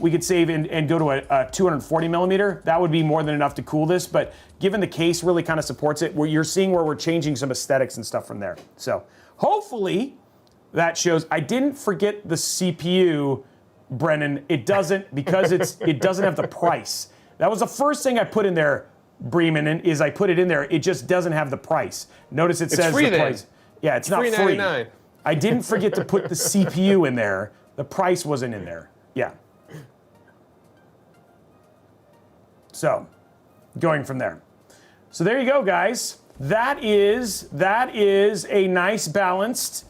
We could save and go to a 240 millimeter. That would be more than enough to cool this, but given the case really kind of supports it, you're seeing where we're changing some aesthetics and stuff from there. So hopefully that shows. I didn't forget the CPU. Brennan, it doesn't because it doesn't have the price. That was the first thing I put in there, Bremen, is I put it in there. It just doesn't have the price. Notice it says the price. Yeah, it's not free. I didn't forget to put the CPU in there. The price wasn't in there. Yeah. So, going from there. So there you go, guys. That is a nice balanced,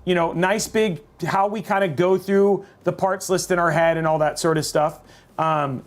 nice big, how we kind of go through the parts list in our head and all that sort of stuff.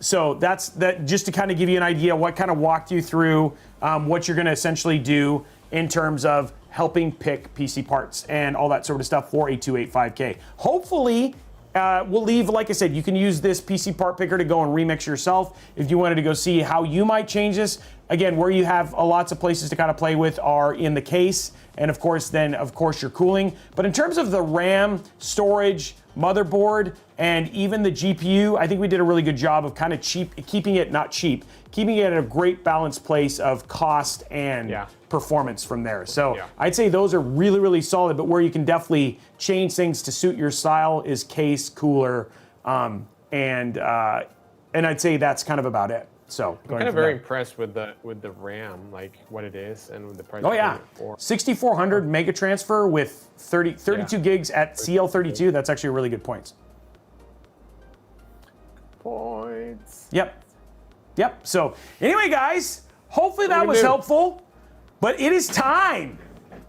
So that's just to kind of give you an idea what kind of walked you through what you're going to essentially do in terms of helping pick PC parts and all that sort of stuff for a 285K. Hopefully, we'll leave, like I said, you can use this PC part picker to go and remix yourself if you wanted to go see how you might change this. Again, where you have lots of places to kind of play with are in the case, and of course, your cooling. But in terms of the RAM, storage, motherboard, and even the GPU, I think we did a really good job of kind of keeping it at a great balanced place of cost and performance from there. So I'd say those are really, really solid, but where you can definitely change things to suit your style is case, cooler, and I'd say that's kind of about it. So I'm kind of very impressed with the RAM, like what it is, and with the price. Oh yeah, 6400 mega transfer with 32 gigs at CL32. That's actually a really good points. Yep. So anyway, guys, hopefully that was helpful. But it is time.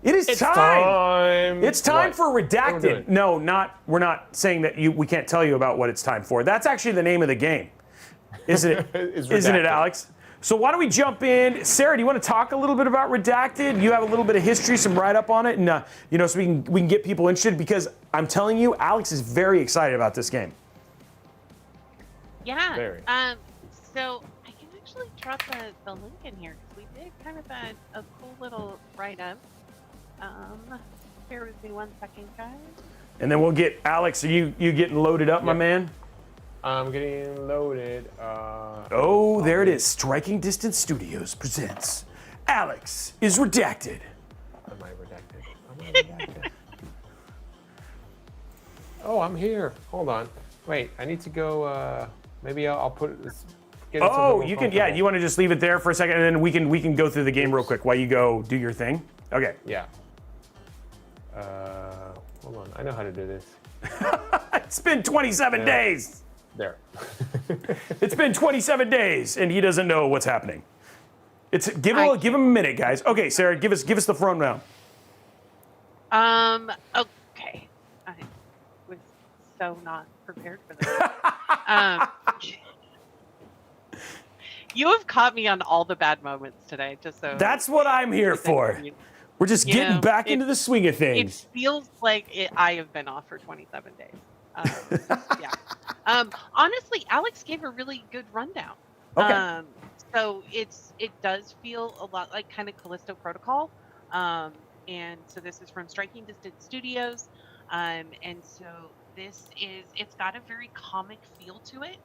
It's time. It's time for Redacted. No, we're not saying that we can't tell you about what it's time for. That's actually the name of the game. Isn't it? Isn't it, Alex? So why don't we jump in? Sarah, do you want to talk a little bit about Redacted? You have a little bit of history, some write-up on it, and so we can get people interested, because I'm telling you, Alex is very excited about this game. Yeah. So I can actually drop the link in here, because we did kind of a cool little write-up. Bear with me 1 second, guys. And then we'll get Alex. Are you getting loaded up, my man? I'm getting loaded. There it is. Striking Distance Studios presents Alex is Redacted. Am I redacted? Oh, I'm here. Hold on. Wait, I need to go. Maybe I'll put this. You can. Yeah, you want to just leave it there for a second, and then we can go through the game real quick while you go do your thing. Okay. Yeah. Hold on. I know how to do this. It's been 27 days. There. It's been 27 days, and he doesn't know what's happening. Give him a minute, guys. Okay, Sarah, give us the front round. Okay. I was so not prepared for this. You have caught me on all the bad moments today, just so. That's what I'm here for. We're just getting back into the swing of things. It feels like I have been off for 27 days. Honestly, Alex gave a really good rundown. Okay. So it does feel a lot like kind of Callisto Protocol. And so this is from Striking Distance Studios. And so it's got a very comic feel to it.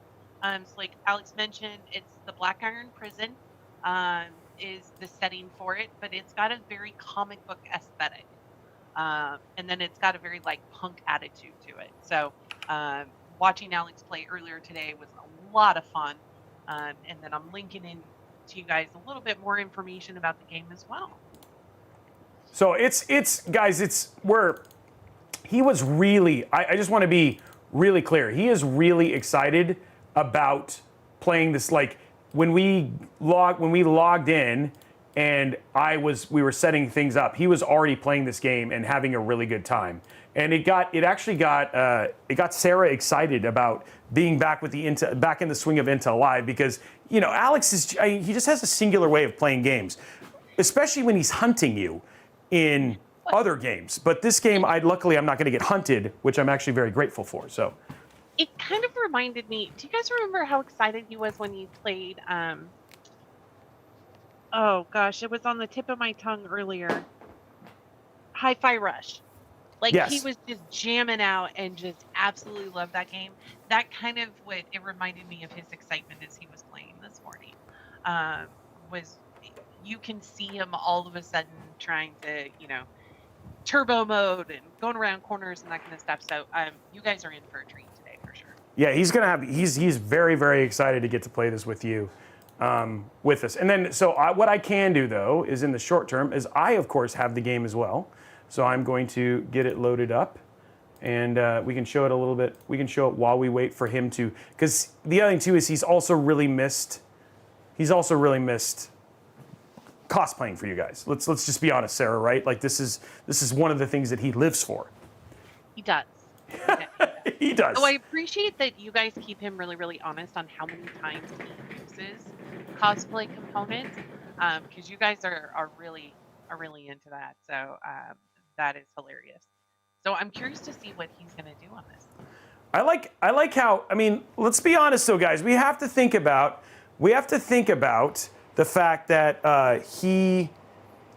So like Alex mentioned, it's the Black Iron Prison is the setting for it, but it's got a very comic book aesthetic. And then it's got a very like punk attitude to it. So watching Alex play earlier today was a lot of fun. And then I'm linking in to you guys a little bit more information about the game as well. So he was really, I just want to be really clear. He is really excited about playing this. Like when we logged in and we were setting things up, he was already playing this game and having a really good time. And it got Sarah excited about being back back in the swing of Intel Live, because Alex he just has a singular way of playing games, especially when he's hunting you in other games. But this game, luckily I'm not going to get hunted, which I'm actually very grateful for. So it kind of reminded me. Do you guys remember how excited he was when he played? Oh gosh, it was on the tip of my tongue earlier. Hi-Fi Rush. Like yes. He was just jamming out and just absolutely loved that game. That kind of what it reminded me of his excitement as he was playing this morning. Was you can see him all of a sudden trying to, turbo mode and going around corners and that kind of stuff. So you guys are in for a treat today for sure. Yeah, he's very, very excited to get to play this with you, with us. And then, what I can do though is in the short term is I of course have the game as well. So I'm going to get it loaded up, and we can show it a little bit. We can show it while we wait for him to, because the other thing too is he's also really missed cosplaying for you guys. Let's just be honest, Sarah, right? Like this is one of the things that he lives for. He does. He does. So I appreciate that you guys keep him really, really honest on how many times he uses cosplay components, because you guys are really are really into that. So that is hilarious. So I'm curious to see what he's going to do on this. I like how, I mean, let's be honest though, guys. We have to think about the fact that he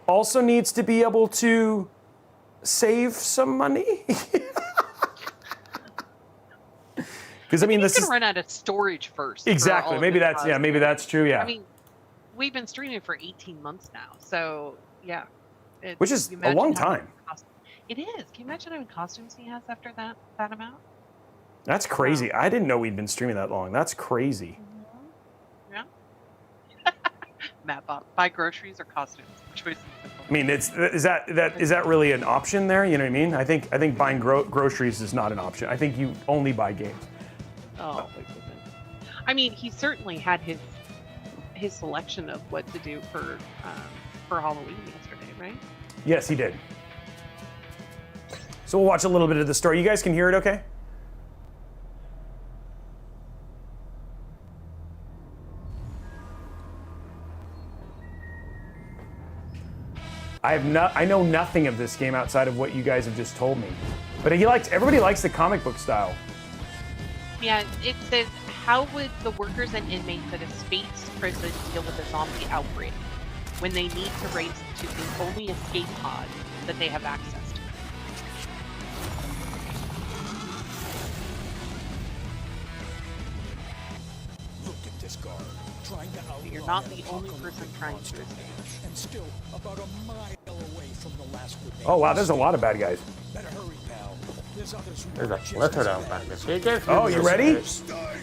also needs to be able to save some money. Because I mean, he's this gonna is run out of storage first. exactly. Maybe that's maybe that's true. Yeah. I mean, we've been streaming for 18 months now, so yeah. Which is a long time. It is. Can you imagine how many costumes he has after that amount? That's crazy. Wow. I didn't know we'd been streaming that long. That's crazy. Mm-hmm. Yeah. Matt, buy groceries or costumes? Choice is simple. I mean, is that really an option there? You know what I mean? I think buying groceries is not an option. I think you only buy games. Oh my goodness. I mean, he certainly had his selection of what to do for Halloween yesterday, right? Yes, he did. So we'll watch a little bit of the story. You guys can hear it okay? I know nothing of this game outside of what you guys have just told me. But everybody likes the comic book style. Yeah, it says, how would the workers and inmates at a space prison deal with a zombie outbreak when they need to race to the only escape pod that they have access to? Look at this guard, trying to outlaw. You're not the only person trying to escape. And still about a mile away from the last grenade. Oh wow, there's a lot of bad guys. Better hurry, pal. There's others who There's a want just blizzard as out bad. back there. Oh, you ready? Psychotic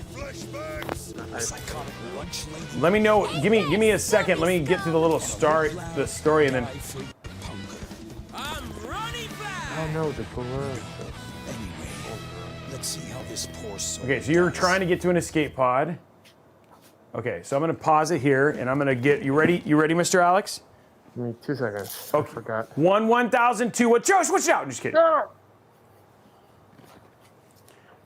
lunch lady. Let me know. Give me a second. Let me get through the story, and then. I'm running back. Oh no, the balloon. Anyway, let's see how this poor soul. Okay, so you're does. trying to get to an escape pod. Okay, so I'm gonna pause it here, and I'm gonna get you ready. You ready, Mr. Alex? Give me 2 seconds. Okay. I forgot. 1,000, 2, what? Joe, switch it out. I'm just kidding. No!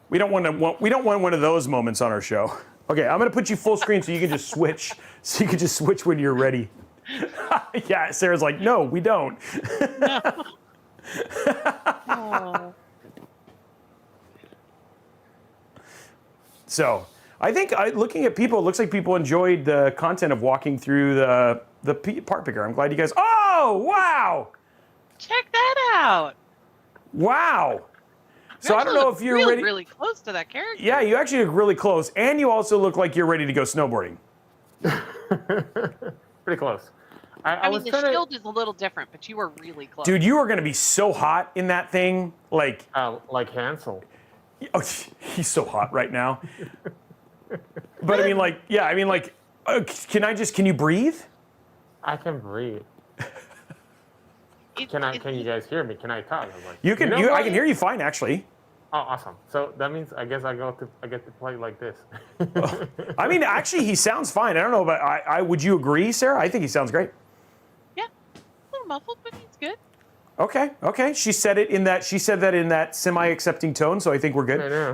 We don't want one of those moments on our show. Okay, I'm gonna put you full screen so you can just switch. So you can just switch when you're ready. Yeah, Sarah's like, no, we don't. Oh. So I think looking at people, it looks like people enjoyed the content of walking through the part picker. I'm glad you guys. Oh wow! Check that out. Wow. So I don't know if you're really, ready. really close to that character. Yeah, you actually look really close, and you also look like you're ready to go snowboarding. Pretty close. I mean, was the trying shield is a little different, but you were really close. Dude, you are going to be so hot in that thing. Like Hansel. oh, he's so hot right now. But I mean, like, yeah, I mean, like, can you breathe? I can breathe. Can you guys hear me? Can I talk? I'm like, You can. I can hear you fine, actually. Oh, awesome. So that means I guess I get to play like this. I mean, actually, he sounds fine. I don't know, but would you agree, Sarah? I think he sounds great. Yeah, a little muffled, but he's good. Okay. She said that in that semi-accepting tone, so I think we're good. I know.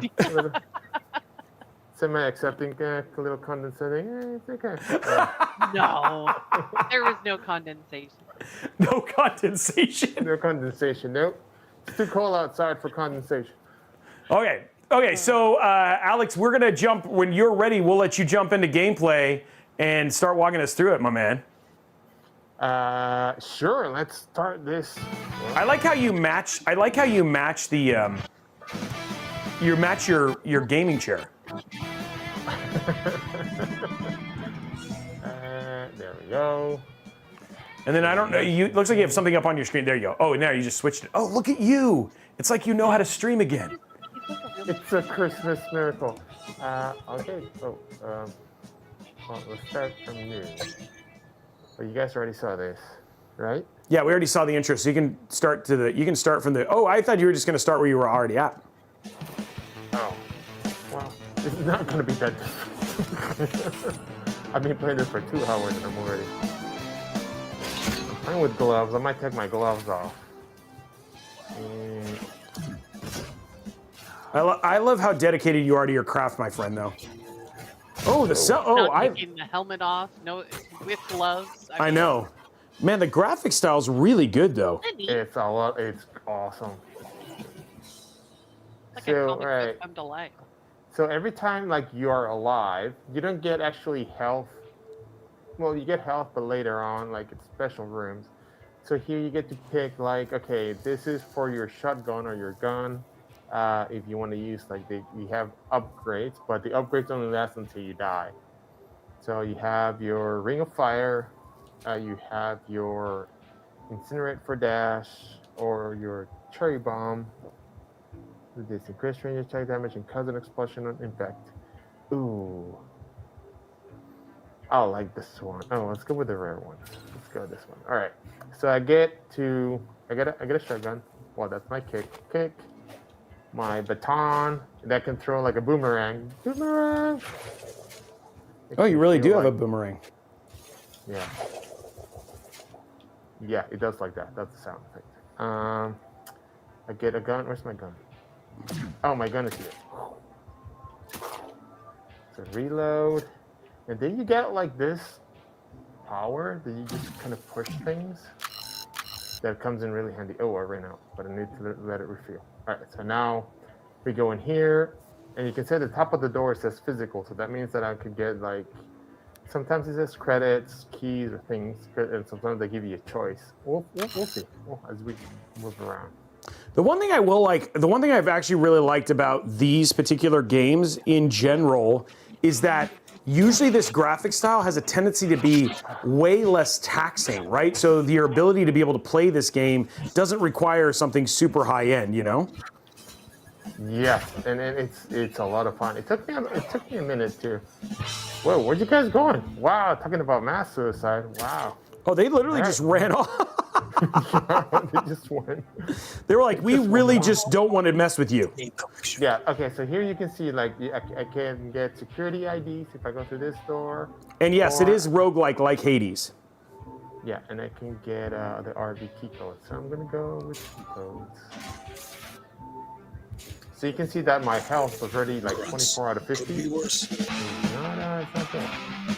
Semi-accepting, a little condescending. It's okay. No, there was no condensation. No condensation. No condensation. Nope. It's too cold outside for condensation. Okay. So, Alex, we're gonna jump when you're ready. We'll let you jump into gameplay and start walking us through it, my man. Sure. Let's start this. I like how you match. The you match your gaming chair. There we go. And then I don't know. It looks like you have something up on your screen. There you go. Oh, now you just switched it. Oh, look at you. It's like you know how to stream again. It's a Christmas miracle. Okay. So, well, let's start from you. Well, you guys already saw this, right? Yeah, we already saw the intro, so you can start from the. Oh, I thought you were just going to start where you were already at. Oh. Well, it's not going to be that difficult. I've been playing this for 2 hours and I'm already. I'm playing with gloves. I might take my gloves off. I love how dedicated you are to your craft, my friend. Though. Oh, the cell. Oh, Not taking the helmet off. No, with gloves. I know. Man, the graphic style's really good though. It's a lot. It's awesome. Like So, a comic right. book come to life. So every time like you are alive, you don't get actually health. Well, you get health, but later on, like it's special rooms. So here you get to pick like, okay, this is for your shotgun or your gun. If you want to use like you have upgrades, but the upgrades only last until you die. So you have your Ring of Fire, you have your Incinerate for dash, or your Cherry Bomb. With this increased range attack damage and cause an explosion on impact. Ooh. I like this one. Oh, let's go with the rare one. Let's go with this one. All right. So I get a shotgun. Well, that's my kick. My baton that can throw like a boomerang. Boomerang. Oh, you really do have a boomerang. Yeah. Yeah, it does like that. That's the sound effect. I get a gun. Where's my gun? Oh, my gun is here. So reload. And then you get like this power that you just kind of push things. That comes in really handy. Oh, I ran out, but I need to let it refill. All right, so now we go in here, and you can see at the top of the door it says physical. So that means that I could get like, sometimes it says credits, keys, or things, and sometimes they give you a choice. We'll see as we move around. The one thing I've actually really liked about these particular games in general is that usually this graphic style has a tendency to be way less taxing, right? So your ability to be able to play this game doesn't require something super high end, you know? Yes, and it's a lot of fun. It took me a minute to. Whoa, where'd you guys going? Wow, talking about mass suicide. Wow. Oh, they literally just ran off. They just went. They were like, we really just don't want to mess with you. Yeah, okay, so here you can see, like, I can get security IDs if I go through this door. And yes, it is roguelike like Hades. Yeah, and I can get the RV key codes. So I'm going to go with key codes. So you can see that my health was already like 24 out of 50. No, it's not that.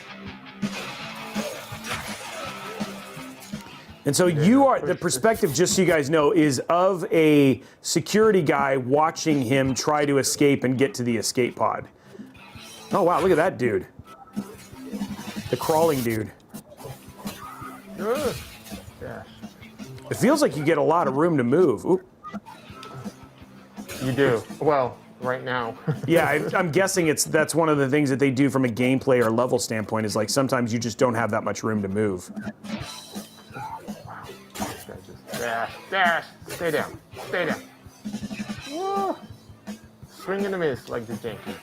And so you are, the perspective, just so you guys know, is of a security guy watching him try to escape and get to the escape pod. Oh, wow, look at that dude. The crawling dude. Yeah. It feels like you get a lot of room to move. Oop. You do. Well, right now. Yeah, I'm guessing that's one of the things that they do from a gameplay or level standpoint is like sometimes you just don't have that much room to move. Dash. Stay down. Whoa. Swing and a miss like the Yankees.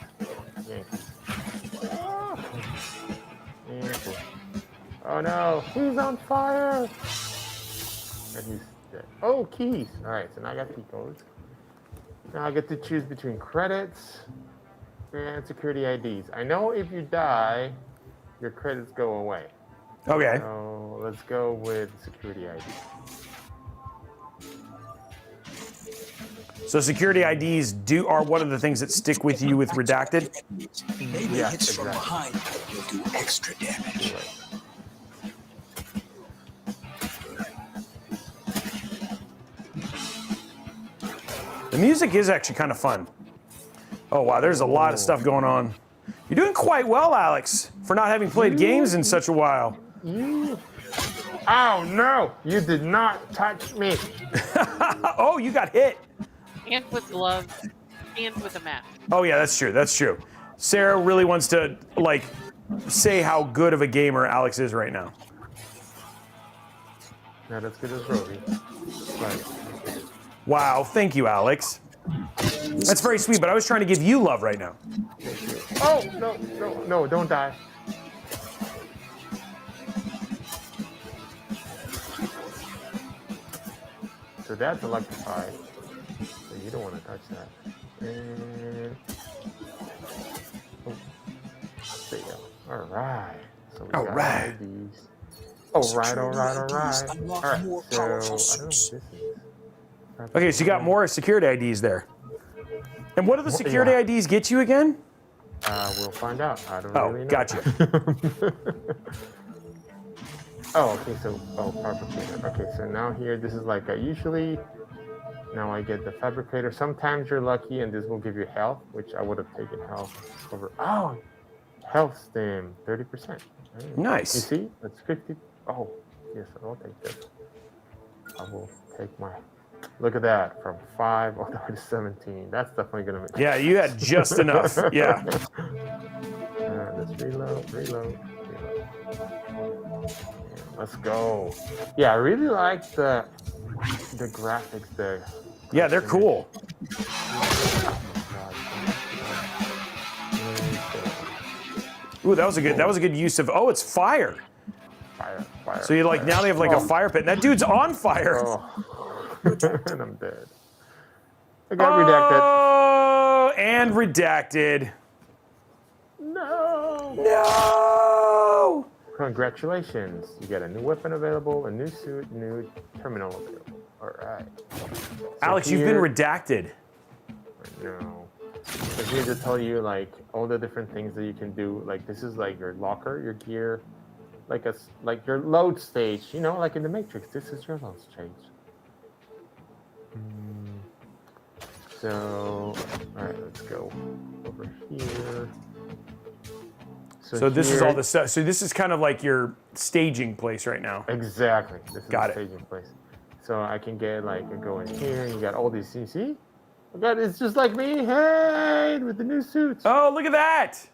Oh no, he's on fire. And he's dead. Oh, keys. All right, so now I got key codes. Now I get to choose between credits and security IDs. I know if you die, your credits go away. Okay. So let's go with security ID. So security IDs are one of the things that stick with you with Redacted? Maybe Yeah, hits from exactly. behind will do extra damage. Right. The music is actually kind of fun. Oh, wow, there's a lot of stuff going on. You're doing quite well, Alex, for not having played games in such a while. Oh no, you did not touch me. Oh, you got hit. And with gloves, and with a mask. Oh, yeah, that's true. Sarah really wants to, like, say how good of a gamer Alex is right now. Not as good as Robey. Right. Wow, thank you, Alex. That's very sweet, but I was trying to give you love right now. Oh, no, don't die. So that's electrified. So you don't want to touch that. And there you go. All right. So we got Alright. these. All right. All right. Unlock So more I don't know powerful what this suits. is. Okay, so you got more security IDs there. And what do the security Yeah. IDs get you again? We'll find out. I don't Oh, really know. gotcha. Oh, okay, so, fabricator. Okay, so now here, this is like usually, now I get the fabricator. Sometimes you're lucky and this will give you health, which I would have taken health over. Oh, health stem, 30%. Nice. You see, that's 50. Oh, yes, I'll take this. I will take my, look at that, from 5 all the way to 17. That's definitely going to make Yeah, you had just enough. Yeah. Let's reload. Let's go. Yeah, I really like the graphics there. Yeah, they're cool. Ooh, that was a good use of. Oh, it's fire. Fire. So you like now they have like a fire pit. And that dude's on fire. Oh. And I'm dead. I got redacted. Oh, and redacted. No. Congratulations. You got a new weapon available, a new suit, new terminal available. All right. Alex, you've been redacted. No. So here to tell you like all the different things that you can do. Like this is like your locker, your gear, like your load stage. You know, like in the Matrix. This is your load stage. So, all right, let's go over here. So this is all the stuff. So this is kind of like your staging place right now. Exactly. This is Got the it. staging place. So I can get like go in here. You got all these. You see? Oh God, it's just like me. Hey, with the new suits. Oh, look at that!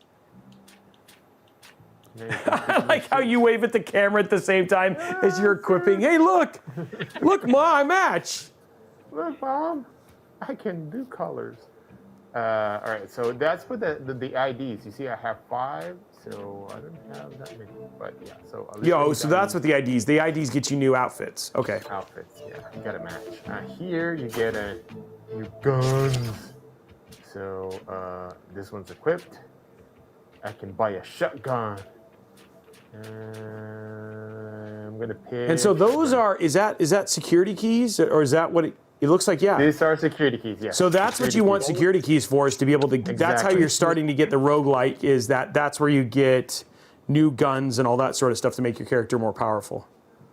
I like how you wave at the camera at the same time as you're equipping. Hey, look, Ma, I match. Look, Mom, I can do colors. All right, so that's for the IDs. You see, I have 5, so I don't have that many. But yeah, so So that's what the IDs. The IDs get you new outfits. Okay. Outfits, yeah, you gotta match. Here you get new guns. So this one's equipped. I can buy a shotgun. I'm gonna pick. And so those is that security keys, or is that what it looks like? Yeah. These are security keys, yeah. So that's what you want security keys for, is to be able to. That's how Exactly. you're starting to get the roguelike. Is that's where you get new guns and all that sort of stuff to make your character more powerful.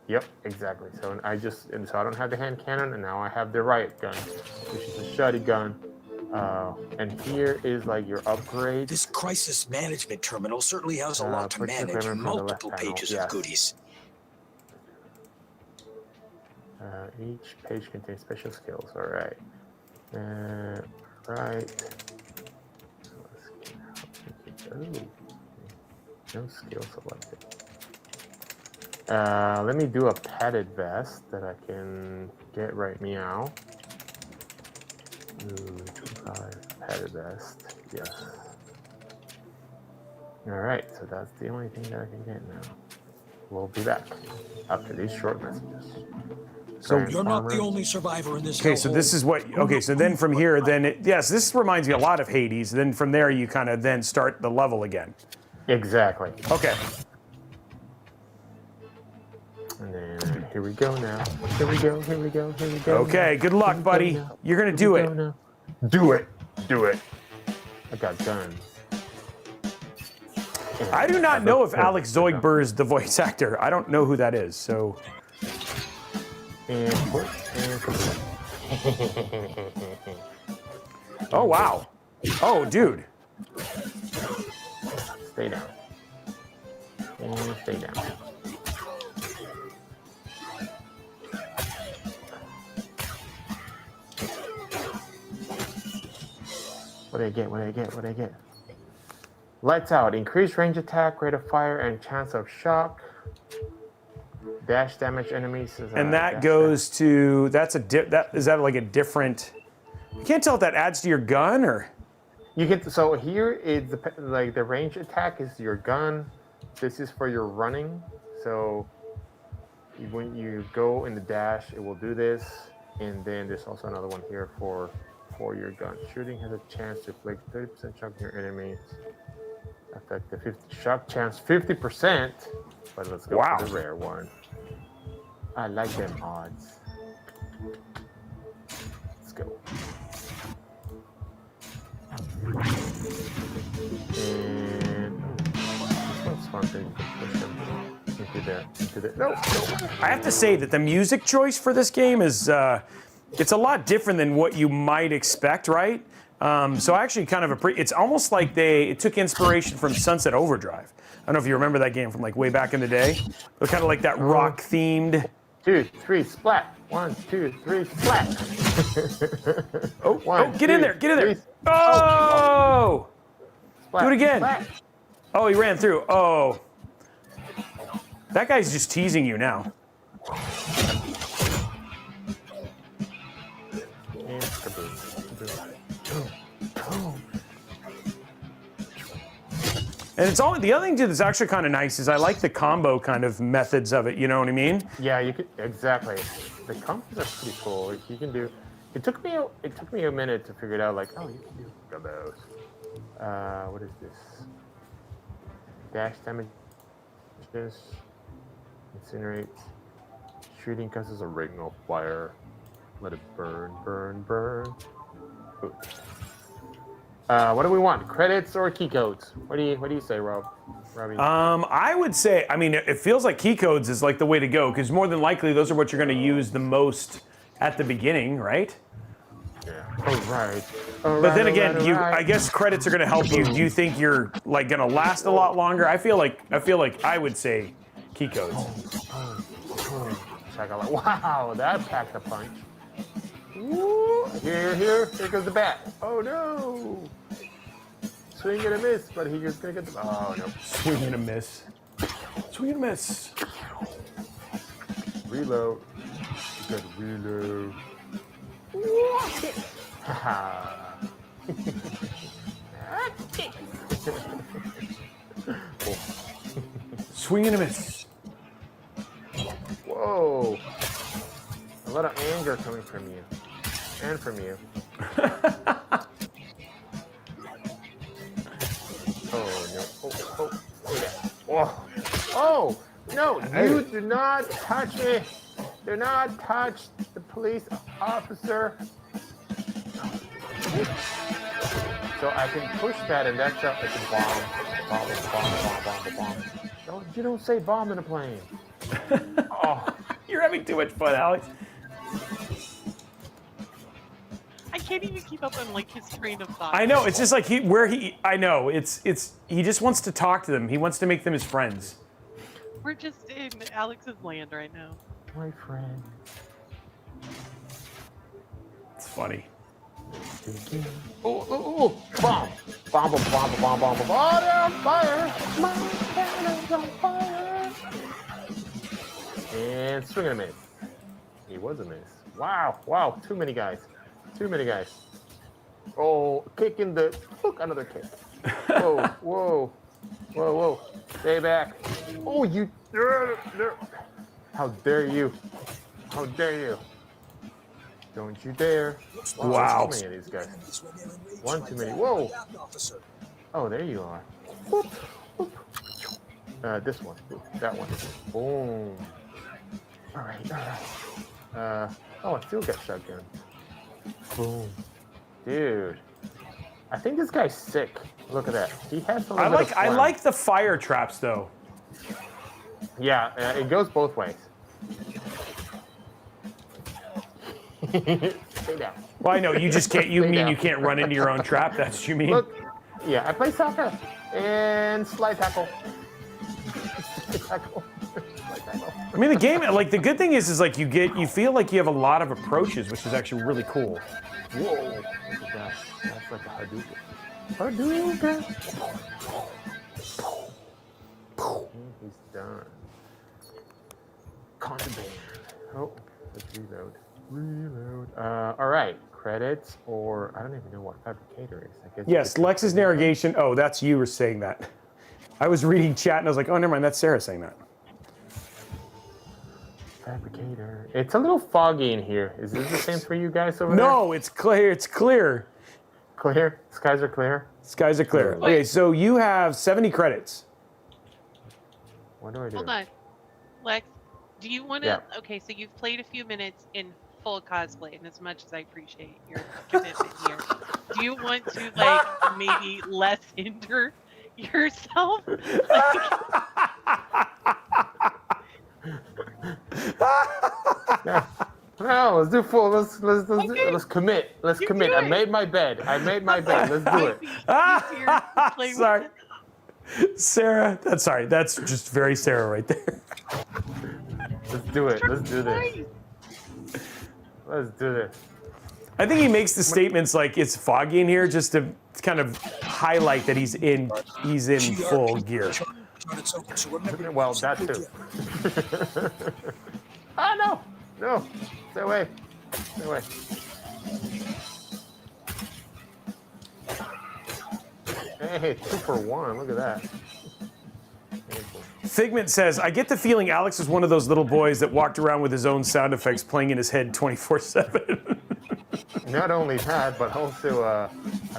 Yep, exactly. So I don't have the hand cannon, and now I have the riot gun, which is a shotgun. And here is like your upgrade. This crisis management terminal certainly has a lot to put your manage. equipment from the left Multiple panel, pages yes. of goodies. Each page contains special skills. All right. Right. So let's get no skill selected. Let me do a padded vest that I can get right meow. 25 padded vest. Yes. All right. So that's the only thing that I can get now. We'll be back after these short messages. So You're not the only survivor in this. Okay, so this is what. Okay, so then from here, yes, this reminds me a lot of Hades. Then from there, you kind of then start the level again. Exactly. Okay. And then here we go now. Here we go. Okay, good luck, buddy. You're gonna do it. Do it. I got guns. I do not know if Alex Zoidberg is the voice actor. I don't know who that is. So. And Oh wow. Oh, dude. stay down. And stay down. What do I get? Lights out. Increased range attack, rate of fire, and chance of shock. Dash damage enemies. And that goes to is that like a different? You can't tell if that adds to your gun or. You get so here is the range attack is your gun. This is for your running. So when you go in the dash, it will do this, and then there's also another one here for your gun. Shooting has a chance to inflict 30% shock to your enemies. Affect the 50 shock chance 50%. But let's go for the rare one. I like them odds. Let's go. And this one's fun. So you can push them. Into there. No. I have to say that the music choice for this game is it's a lot different than what you might expect, right? So I actually kind of it's almost like it took inspiration from Sunset Overdrive. I don't know if you remember that game from like way back in the day. But kind of like that rock themed. 2, 3, splat. 1, 2, 3, splat. Get in there. Oh! Splat, Do it again. Splat. Oh, he ran through. Oh. That guy's just teasing you now. And kaboom. And it's all the other thing too that's actually kind of nice is I like the combo kind of methods of it. You know what I mean? Yeah, you could exactly. The combos are pretty cool. You can do. It took me a minute to figure it out. Like, oh, you can do combos. What is this? Dash damage. Incinerate. Shooting causes a ring of fire. Let it burn. Ooh. What do we want? Credits or key codes? What do you say, Robbie? I would say, I mean, it feels like key codes is like the way to go because more than likely those are what you're going to use the most at the beginning, right? Yeah. All right. But then again, I guess credits are going to help you. Do you think you're like going to last a lot longer? I feel like I would say key codes. Wow, that packed a punch. Woo. Here goes the bat. Oh no! Swing and a miss, but he just gonna get the. Oh no! Swing and a miss. Swing and a miss. Reload. Good reload. Haha. Swing and a miss. Whoa! A lot of anger coming from you, and from you. Oh no! Oh no! You do not touch me! Do not touch the police officer. So I can push that, and that's up at the bomb. You don't say bomb in a plane. Oh. You're having too much fun, Alex. I can't even keep up on like his train of thought. I know. It's just like I know. It's he just wants to talk to them. He wants to make them his friends. We're just in Alex's land right now. My friend. It's funny. Oh, bomb. Bomb. Oh, they're on fire. My cannon's on fire. And swing and a miss. He was a miss. Wow. Too many guys. Oh, kick in the. Look, another kick. Whoa. Stay back. Oh, you. How dare you? Don't you dare. Wow. Too many of these guys. One too many. Whoa. Oh, there you are. Whoop. This one. That one. Boom. All right. Oh, I still got shotgun. Boom. Dude. I think this guy's sick. Look at that. He has a little bit of I phlegm. like the fire traps though. Yeah, it goes both ways. Stay down. Well, I know you just can't. You mean you can't run into your own trap? That's what you mean. Look, yeah, I play soccer and slide tackle. I mean, the game. Like the good thing is like you feel like you have a lot of approaches, which is actually really cool. Whoa! Look at that. That's like a Hadouken. He's done. Contraband. Oh, let's reload. All right. Credits or I don't even know what fabricator is. I guess. Yes, Lex's narration. Oh, that's you were saying that. I was reading chat and I was like, oh, never mind. That's Sarah saying that. Fabricator. It's a little foggy in here. Is this the same for you guys over there? No, it's clear. It's clear. Clear? Skies are clear? Skies are clear. Okay, so you have 70 credits. What do I do? Hold on. Lex, do you want to... Yeah. Okay, so you've played a few minutes in full cosplay, and as much as I appreciate your commitment here, do you want to, like, maybe less hinder yourself? Like, No, let's do full. Let's commit. Let's commit. I made my bed. Let's do it. Sorry. Sarah, that's just very Sarah right there. Let's do it. Let's do this. Let's do this. I think he makes the statements like it's foggy in here just to kind of highlight that he's in full gear. Well, that too. No, stay away. Hey, 2 for 1. Look at that. Figment says, I get the feeling Alex is one of those little boys that walked around with his own sound effects playing in his head 24/7. Not only that, but also a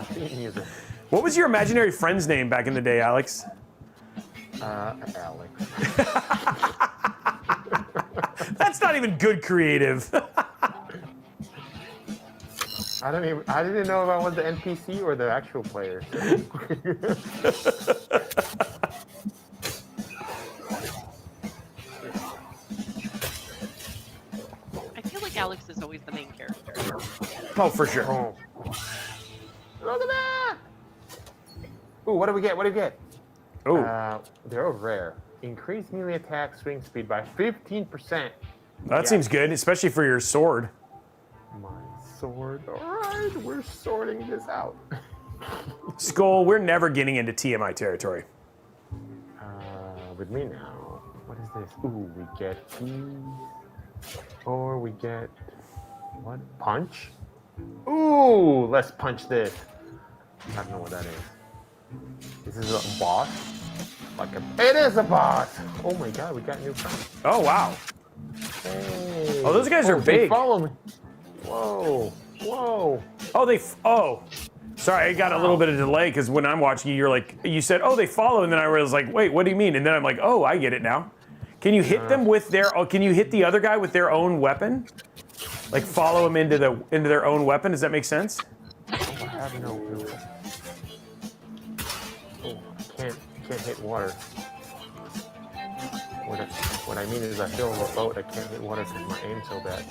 theme music. What was your imaginary friend's name back in the day, Alex? Alex. That's not even good creative. I didn't know if I was the NPC or the actual player. I feel like Alex is always the main character. Oh, for sure. Oh. Look at that! Ooh, what do we get? Oh, They're rare. Increase melee attack swing speed by 15%. that seems good, especially for your sword. My sword. All right, we're sorting this out. Skull, we're never getting into TMI territory. With me now. What is this? Ooh, we get these. Or we get what? Punch? Ooh, let's punch this. I don't know what that is. This is a boss? It is a boss! Oh my god, we got new friends. Oh, wow. Hey. Oh, those guys are big. Follow me. Whoa. Oh, sorry, I got a little bit of delay because when I'm watching you said, oh, they follow, and then I was like, wait, what do you mean? And then I'm like, oh, I get it now. Can you hit them with can you hit the other guy with their own weapon? Like follow them into their own weapon? Does that make sense? I have no clue. Oh, I can't hit water. What I mean is I feel on a boat, I can't hit water because my aim's so bad.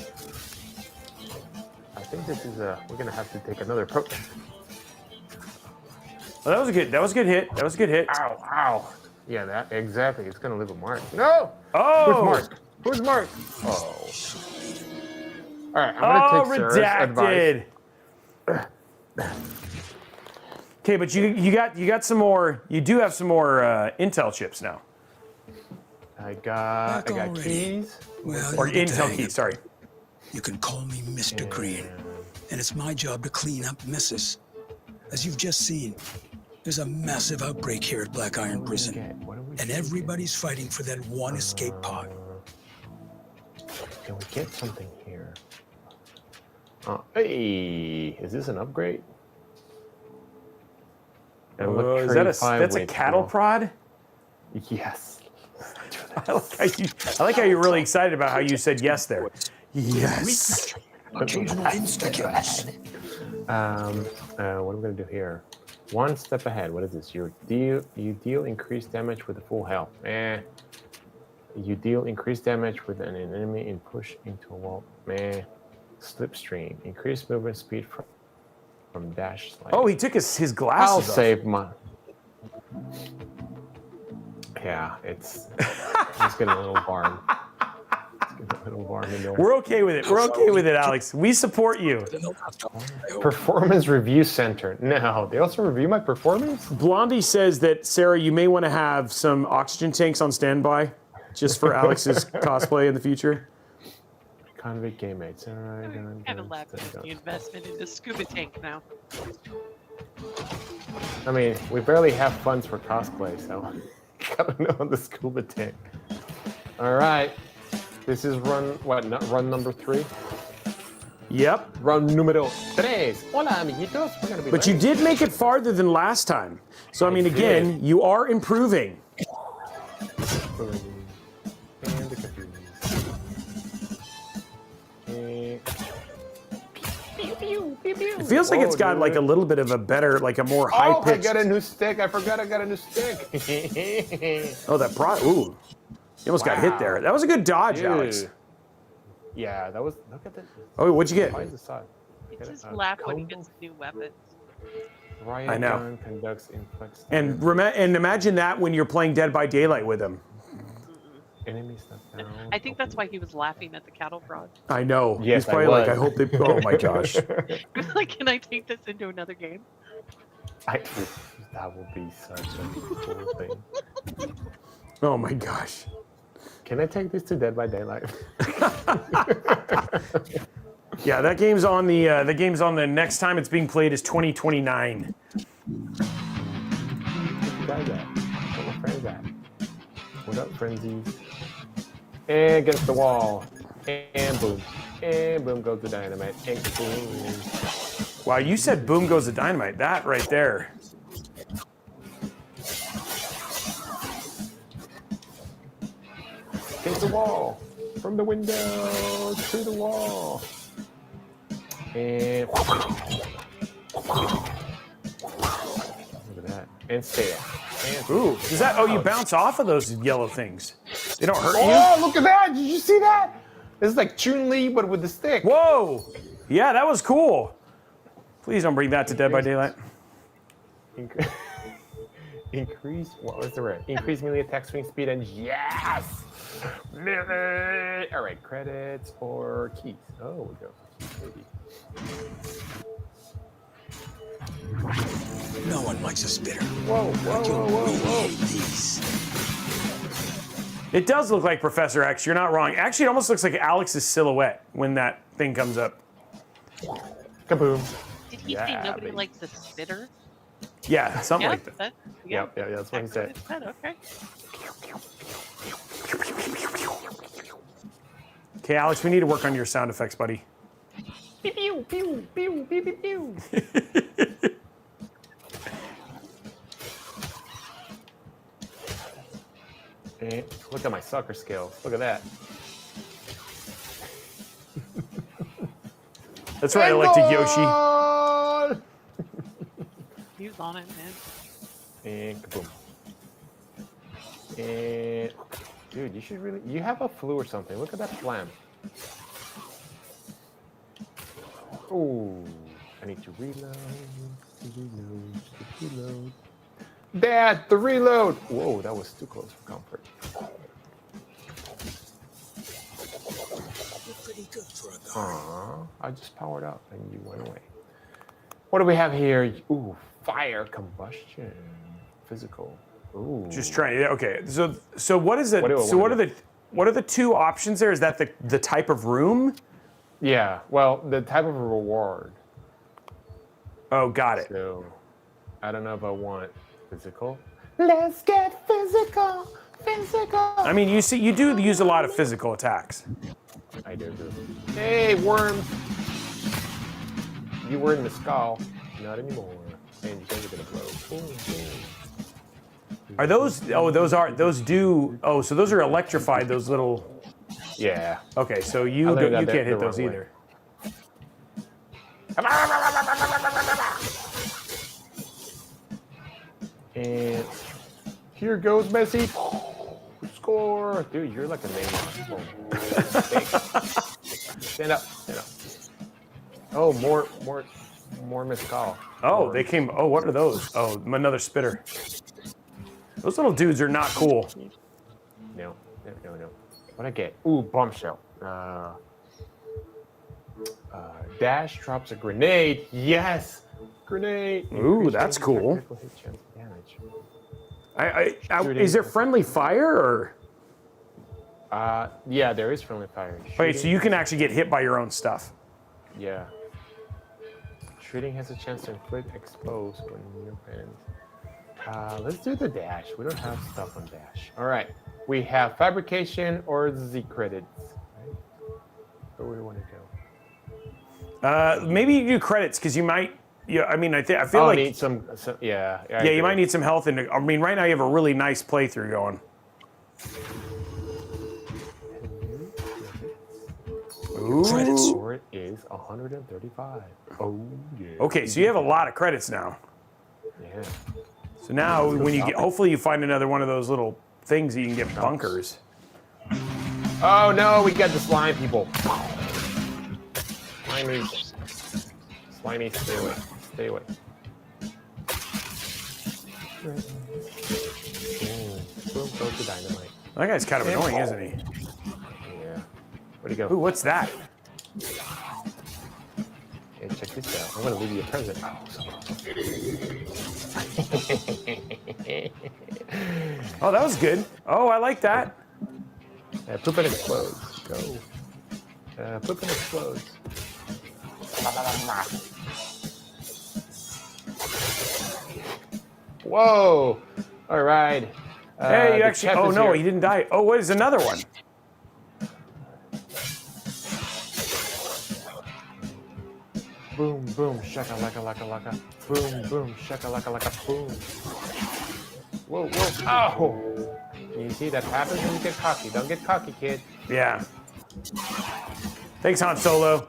I think this is we're gonna have to take another approach. Well, that was a good hit. Ow. Yeah, that exactly. It's gonna leave a mark. No! Oh! Who's Mark? Oh. Alright, I'm gonna take Sarah's advice. Redacted. Okay, but you got some more. You do have some more Intel chips now. I got keys. Well, Or you get the Intel hang keys, of it. sorry. You can call me Mr. Green, and it's my job to clean up messes. As you've just seen, there's a massive outbreak here at Black Iron Prison, and everybody's fighting for that one escape pod. Can we get something here? Hey, is this an upgrade? Is that's a cattle prod? Yes. I like how you're really excited about how you said yes there. Yes. Occasional insta-kills. What are we gonna do here? One step ahead. What is this? You deal increased damage with the full health. You deal increased damage with an enemy and push into a wall. Slipstream. Increased movement speed from dash slide. Oh, he took his glasses I'll off. save my. Yeah, it's getting a little barn. We're okay with it. We're okay with it, Alex. We support you. Performance Review Center. No, they also review my performance? Blondie says that, Sarah, you may want to have some oxygen tanks on standby just for Alex's cosplay in the future. Convict game mates. All right. I'm kind of laughing at the investment in the scuba tank now. I mean, we barely have funds for cosplay, so gotta know the scuba tank. All right. This is run number 3? Yep. Run numero 3. Hola, amiguitos. We're gonna be But you did make it farther than last time. So, I mean, again, you are improving. It feels like it's got like a little bit of a better, like a more high pitch. Oh, I got a new stick. I forgot I got a new stick. Oh, that ooh. You almost got hit there. That was a good dodge, Dude. Alex. Yeah, that was. Look at this. Oh, what'd you get? Why is the side? It's just laugh when he gets new weapons. Riot I know. gun conducts inflex. And imagine that when you're playing Dead by Daylight with him. Enemy stuff down. I think that's why he was laughing at the cattle prod. I know. Yes, He's probably like, I was. hope they. Oh my gosh. Like, can I take this into another game? That would be such a cool thing. Oh my gosh. Can I take this to Dead by Daylight? Yeah, that game's on the next time it's being played is 2029. Guys at? Where my friends at? What up, frenzies? And against the wall. And boom. And boom goes the dynamite. And boom. Wow, you said boom goes the dynamite. That right there. Against the wall. From the window to the wall. And look at that. And stay there. And Ooh, is that? Oh, you bounce off of those yellow things. They don't hurt oh, you. look at that! Did you see that? This is like Chun-Li, but with the stick. Whoa! Yeah, that was cool. Please don't bring that to Dead by Daylight. Increase, what was the word? Increase melee attack swing speed and yes! Melee! All right, credits or keys. Oh, we go. Maybe. No one likes a spitter. Whoa, whoa, whoa, whoa, whoa. These. It does look like Professor X. You're not wrong. Actually, it almost looks like Alex's silhouette when that thing comes up. Kaboom. Did he Yeah, say nobody baby. likes a spitter? Yeah, something like that. Yeah, Yeah, that's what he said. Okay. Okay, Alex, we need to work on your sound effects, buddy. Pew, pew, pew, pew, pew, pew, pew. And look at my soccer skills. Look at that. That's right, elected Yoshi. Yoshi. He was on it, man. And kaboom. And dude, you should really. You have a flu or something. Look at that flam. Oh, I need to reload. Reload. Dad, the reload. Whoa, that was too close for comfort. You're pretty good for a guard. Aww, I just powered up and you went away. What do we have here? Ooh, fire, combustion, physical. Ooh. Just trying. Okay, so what is it? What So what are the two options there? Is that the type of room? Yeah, well, the type of reward. Oh, got it. So, I don't know if I want physical. Let's get physical, physical. I mean, you do use a lot of physical attacks. I do. Hey, worm. You were in the skull. Not anymore. And you guys are gonna blow. Boom, boom. Are those? Oh, those do. Oh, so those are electrified. Those little. Yeah. Okay, so I you learned that can't the hit those wrong way. either. And here goes Messi. Score. Dude, you're like a Neymar. Stand up. Oh, more mescal. Oh, they came. Oh, what are those? Oh, another spitter. Those little dudes are not cool. No. What I get? Ooh, bombshell. Dash drops a grenade. Yes, grenade. Ooh, Increase that's chance cool. of critical hit chance damage. Is there friendly fire or? Yeah, there is friendly fire. Wait, so you can actually get hit by your own stuff. Yeah. Shooting has a chance to inflict expose when your friends. Let's do the dash. We don't have stuff on dash. All right. We have fabrication or the credits. Right? Where do we want to go? Maybe you do credits because you might. Yeah, I mean, I feel I'll like need some. Yeah. I you agree. might need some health. And I mean, right now you have a really nice playthrough going. Ooh. Credits. Score is 135. Oh yeah. Okay, so you have a lot of credits now. Yeah. So now, when you get, hopefully you find another one of those little things that you can get bunkers. Oh no, we got the slime people. Slimies. Slimy, stay away. Stay away. Boom, goes the dynamite. That guy's kind of annoying, isn't he? Yeah. Where'd he go? Ooh, what's that? Hey, check this out. I'm gonna leave you a present. Oh, that was good. Oh, I like that. Poop and explodes. Go. Poop and explodes. Whoa! All right. Hey, you the actually. chef Oh is no, here. he didn't die. Oh, what is another one? Boom, boom, shaka laka laka laka. Boom, boom, shaka laka laka. Boom. Whoa, whoa. Oh! You see that happens when you get cocky. Don't get cocky, kid. Yeah. Thanks, Han Solo.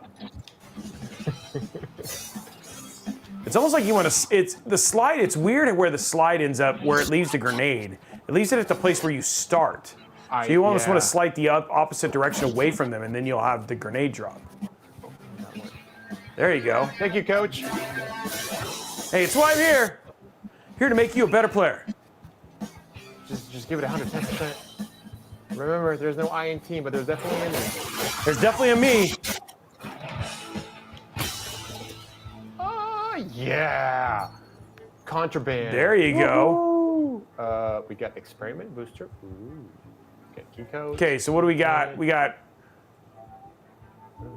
It's almost like you want to. It's the slide. It's weird where the slide ends up, where it leaves the grenade. It leaves it at the place where you start. So you almost want to slide the opposite direction away from them, and then you'll have the grenade drop. There you go. Thank you, coach. Hey, it's why I'm here. Here to make you a better player. Just give it 110%. Remember, there's no I in team, but there's definitely an me. There's definitely a me. Oh, yeah. Contraband. There you go. We got experiment booster. Ooh. Got key code. Okay, so what do we got? We got.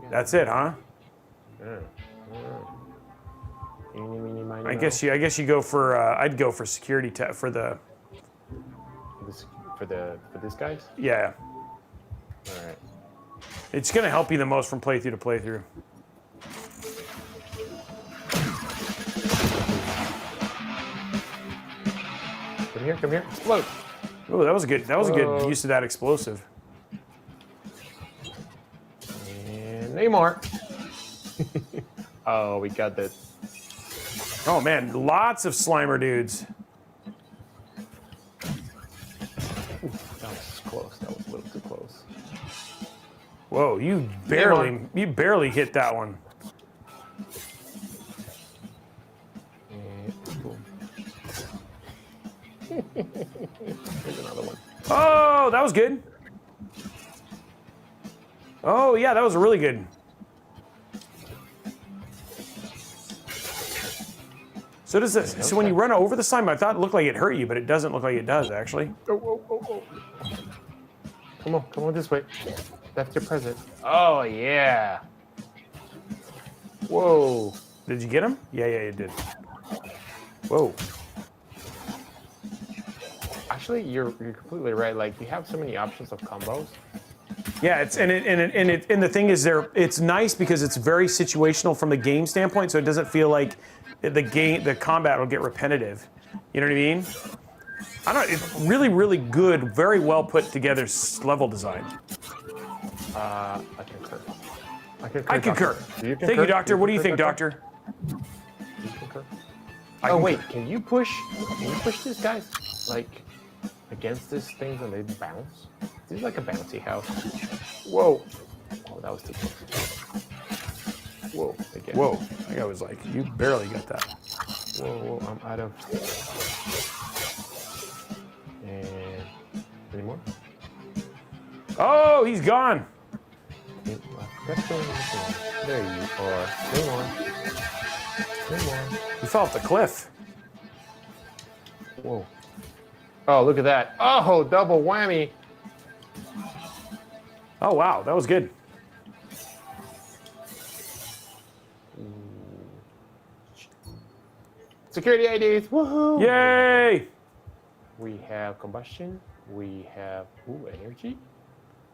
That's it, huh? I guess you go for. I'd go for security for the. For this guys. Yeah. All right. It's gonna help you the most from playthrough to playthrough. Come here, explode. Oh, that was a good. That was a good use of that explosive. And Neymar. Oh, we got this. Oh man, lots of Slimer dudes. That was close. That was a little too close. Whoa, you barely hit that one. And boom. Here's another one. Oh, that was good. Oh yeah, that was really good. So does this? So when you run over the slime, I thought it looked like it hurt you, but it doesn't look like it does actually. Oh. Come on this way. That's your present. Oh yeah. Whoa. Did you get him? Yeah, you did. Whoa. Actually, you're completely right. Like you have so many options of combos. Yeah, and the thing is, it's nice because it's very situational from the game standpoint, so it doesn't feel like the combat will get repetitive. You know what I mean? I don't. It's really, really good, very well put together level design. I concur. I concur. Do you concur? Thank you, Doctor. What do you think, Doctor? Do you concur? Oh wait, can you push these guys like against these things and they bounce? This is like a bouncy house. Whoa! Oh, that was too close. Whoa! Again. Whoa! That guy was like, you barely got that. Whoa! I'm out of. And any more? Oh, he's gone. There you are. Any more? He fell off the cliff. Whoa. Oh, look at that. Oh, double whammy. Oh wow, that was good. Security IDs. Woohoo! Yay! We have combustion. We have energy.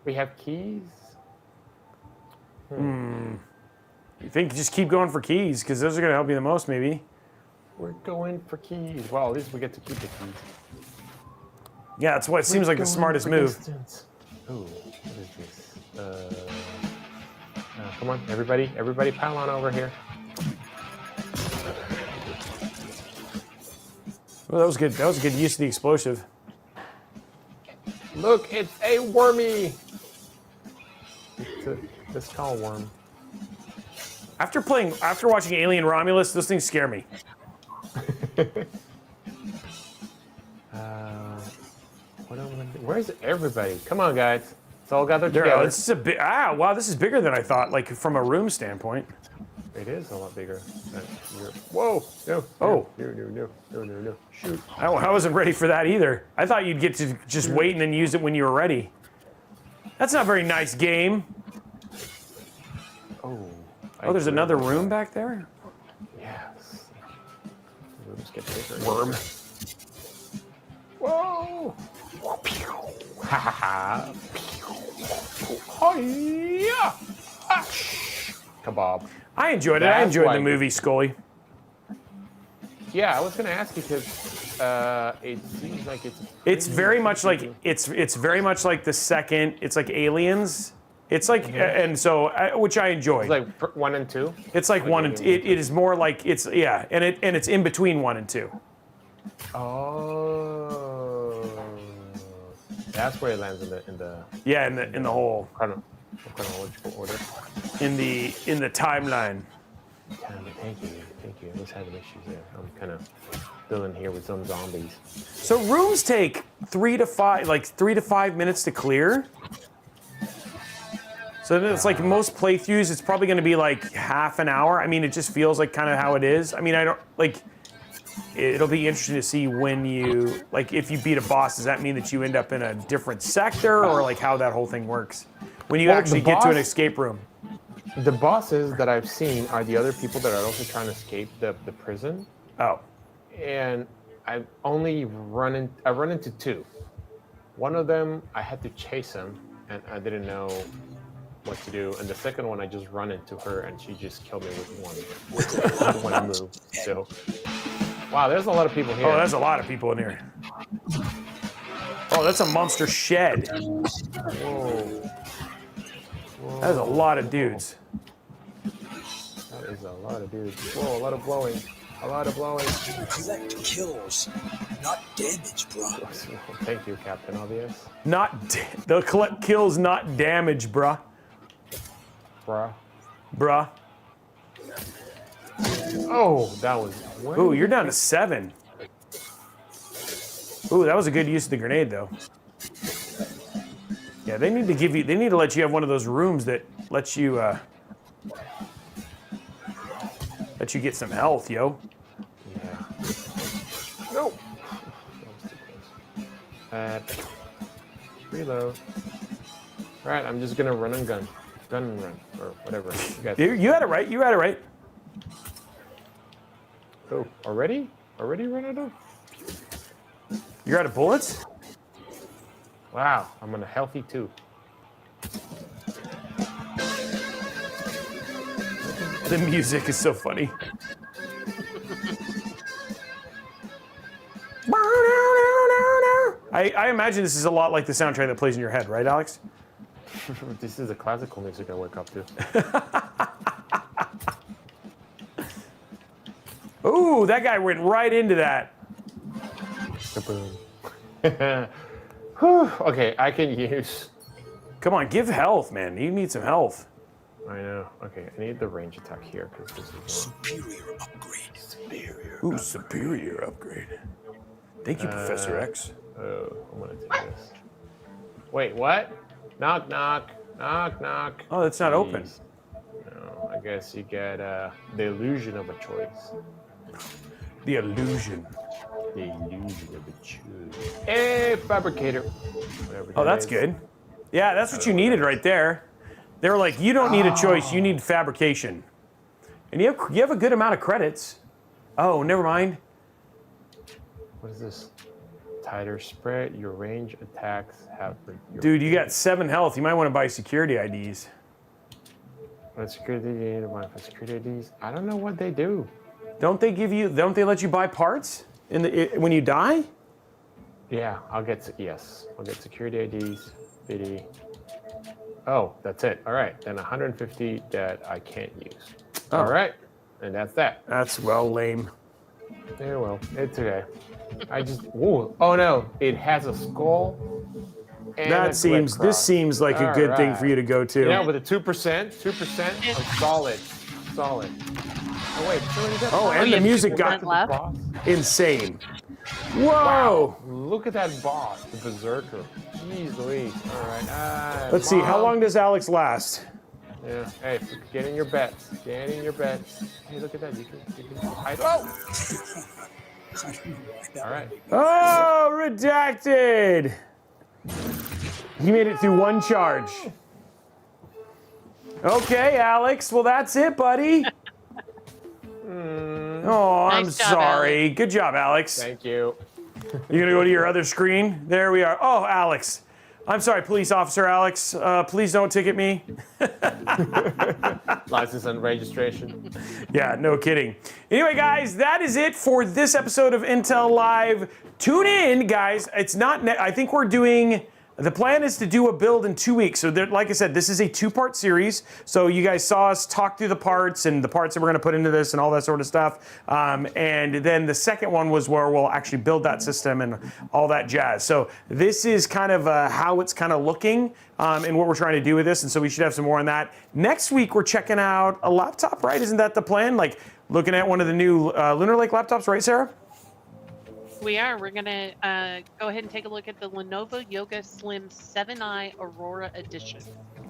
We have keys. You think just keep going for keys because those are gonna help you the most, maybe. We're going for keys. Well, at least we get to keep the keys. Yeah, that's what it seems like the smartest move. Oh, what is this? Come on, everybody pile on over here. Well, that was good. That was a good use of the explosive. Look, it's a wormy. The skull worm. After watching Alien Romulus, those things scare me. Where's everybody? Come on, guys. It's all gathered There, together. this is a bit. Wow, this is bigger than I thought. Like from a room standpoint. It is a lot bigger. Whoa! No! Oh. No! Shoot! I wasn't ready for that either. I thought you'd get to just wait and then use it when you were ready. That's not a very nice game. Oh. Oh, there's another room back there? Yes. Rooms get bigger. Worm. Whoa! Ha ha ha! Hi-ya! Kebab. I enjoyed it. I That's enjoyed why- the movie, Scully. Yeah, I was gonna ask you because it seems like It's very much like it's very much like the second. It's like Aliens. It's like and so which I enjoyed. It's like 1 and 2. It's like one and it is more like it's and it's in between 1 and 2. Oh, that's where it lands in the Yeah, in the whole chronological order. in the timeline. Thank you. I was having issues there. I'm kind of filling here with some zombies. So rooms take 3 to 5 minutes to clear. So then it's like most playthroughs, it's probably going to be like half an hour. I mean, it just feels like kind of how it is. I mean, I don't like. It'll be interesting to see when you like if you beat a boss. Does that mean that you end up in a different sector, or like how that whole thing works when you Well, actually the get to an boss- escape room? The bosses that I've seen are the other people that are also trying to escape the prison, Oh, and I've only run into 2. One of them I had to chase him, and I didn't know what to do. And the second one I just run into her, and she just killed me with one move. So, wow, there's a lot of people here. oh, there's a lot of people in here. Oh, that's a monster shed. Whoa. That is a lot of dudes. That is a lot of dudes. Whoa, a lot of blowing. Collect kills, not damage, bro. Thank you, Captain Obvious. The collect kills, not damage, bruh. Bruh. Oh, that was. Ooh, you're down to 7. Ooh, that was a good use of the grenade, though. Yeah, they need to let you have one of those rooms that lets you get some health, yo. Yeah. No. Reload. All right, I'm just gonna run and gun and run, or whatever. You had it right. Oh, already run out of? You're out of bullets? Wow, I'm on a healthy 2. The music is so funny. I imagine this is a lot like the soundtrack that plays in your head, right, Alex? This is the classical music I wake up to. Ooh, that guy went right into that. Whew, okay, I can use. Come on, give health, man. You need some health. I know. Okay, I need the range attack here because this is Superior upgrade. Ooh, superior upgrade. Thank you, Professor X. Oh, I'm gonna take this. Wait, what? Knock, knock, knock, knock. Oh, that's not open. Jeez. No, I guess you get the illusion of a choice. The illusion. The illusion of a choice. Hey, fabricator. Whatever Oh, that that's is. good. Yeah, that's what you needed right there. They were like, you don't need a choice, you need fabrication. And you have a good amount of credits. Oh, never mind. What is this? Tighter spread. Your range attacks have. Dude, you got 7 health. You might want to buy security IDs. What security do you need to buy for security IDs? I don't know what they do. Don't they let you buy parts when you die? Yeah, I'll get security IDs, BD. Oh, that's it. All right, then 150 that I can't use. Oh. All right, and that's that. That's lame. Yeah, well, it's okay. I just, oh no, it has a skull. And That seems. This seems like a good thing for you to go to. Yeah, with a 2%, solid. Oh wait, and the music got boss. insane. Whoa! Wow, look at that boss, the Berserker. Jeez Louise. All right. Let's see. How long does Alex last? Yeah. Hey, get in your bets. Get in your bets. Hey, look at that. You can hide. Oh! All right. Oh, redacted. He made it through one charge. Okay, Alex. Well, that's it, buddy. Oh, I'm Nice job, sorry. Good job, Alex. Thank you. You're gonna go to your other screen? There we are. Oh, Alex. I'm sorry, police officer Alex. Please don't ticket me. License and registration. Yeah, no kidding. Anyway, guys, that is it for this episode of Intel Live. Tune in, guys. It's not. I think we're doing. The plan is to do a build in 2 weeks. So, like I said, this is a 2-part series. So you guys saw us talk through the parts and the parts that we're going to put into this and all that sort of stuff. And then the second one was where we'll actually build that system and all that jazz. So this is kind of how it's kind of looking and what we're trying to do with this. And so we should have some more on that. Next week, we're checking out a laptop, right? Isn't that the plan? Like looking at one of the new Lunar Lake laptops, right, Sarah? We are. We're going to go ahead and take a look at the Lenovo Yoga Slim 7i Aurora Edition.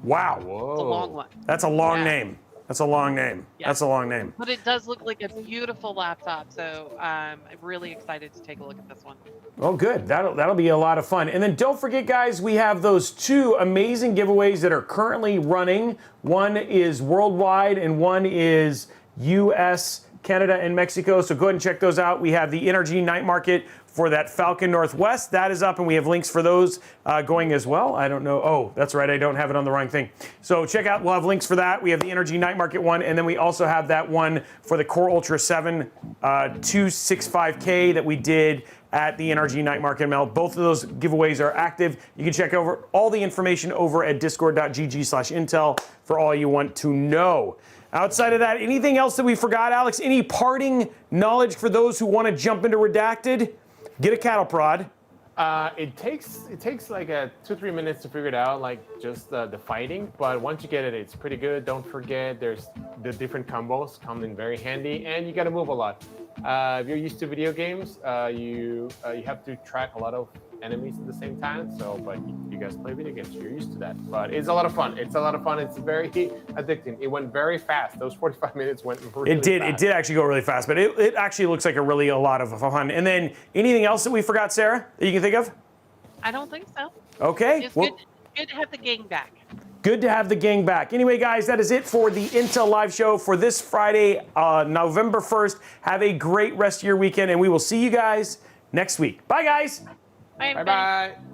Wow. Whoa. It's a long one. That's a long name. That's a long name. Yeah. That's a long name. But it does look like a beautiful laptop, so I'm really excited to take a look at this one. Oh, good. That'll be a lot of fun. And then don't forget, guys, we have those 2 amazing giveaways that are currently running. One is worldwide, and one is U.S., Canada, and Mexico. So go ahead and check those out. We have the NRG Night Market for that Falcon Northwest. That is up, and we have links for those going as well. I don't know. Oh, that's right. I don't have it on the wrong thing. So check out. We'll have links for that. We have the NRG Night Market one, and then we also have that one for the Core Ultra 7 265K that we did at the NRG Night Market Melt. Both of those giveaways are active. You can check over all the information over at discord.gg/intel for all you want to know. Outside of that, anything else that we forgot, Alex? Any parting knowledge for those who want to jump into Redacted? Get a cattle prod. It takes like 2-3 minutes to figure it out, like just the fighting. But once you get it, it's pretty good. Don't forget, there's the different combos come in very handy, and you got to move a lot. If you're used to video games, you have to track a lot of enemies at the same time. So, but you guys play video games, you're used to that. But it's a lot of fun. It's very addicting. It went very fast. Those 45 minutes went really fast. It did actually go really fast, but it actually looks like a lot of fun. And then anything else that we forgot, Sarah, that you can think of? I don't think so. Okay. It's Well, good to have the gang back. good to have the gang back. Anyway, guys, that is it for the Intel Live show for this Friday, November 1st. Have a great rest of your weekend, and we will see you guys next week. Bye, guys. Bye, everybody. Bye-bye.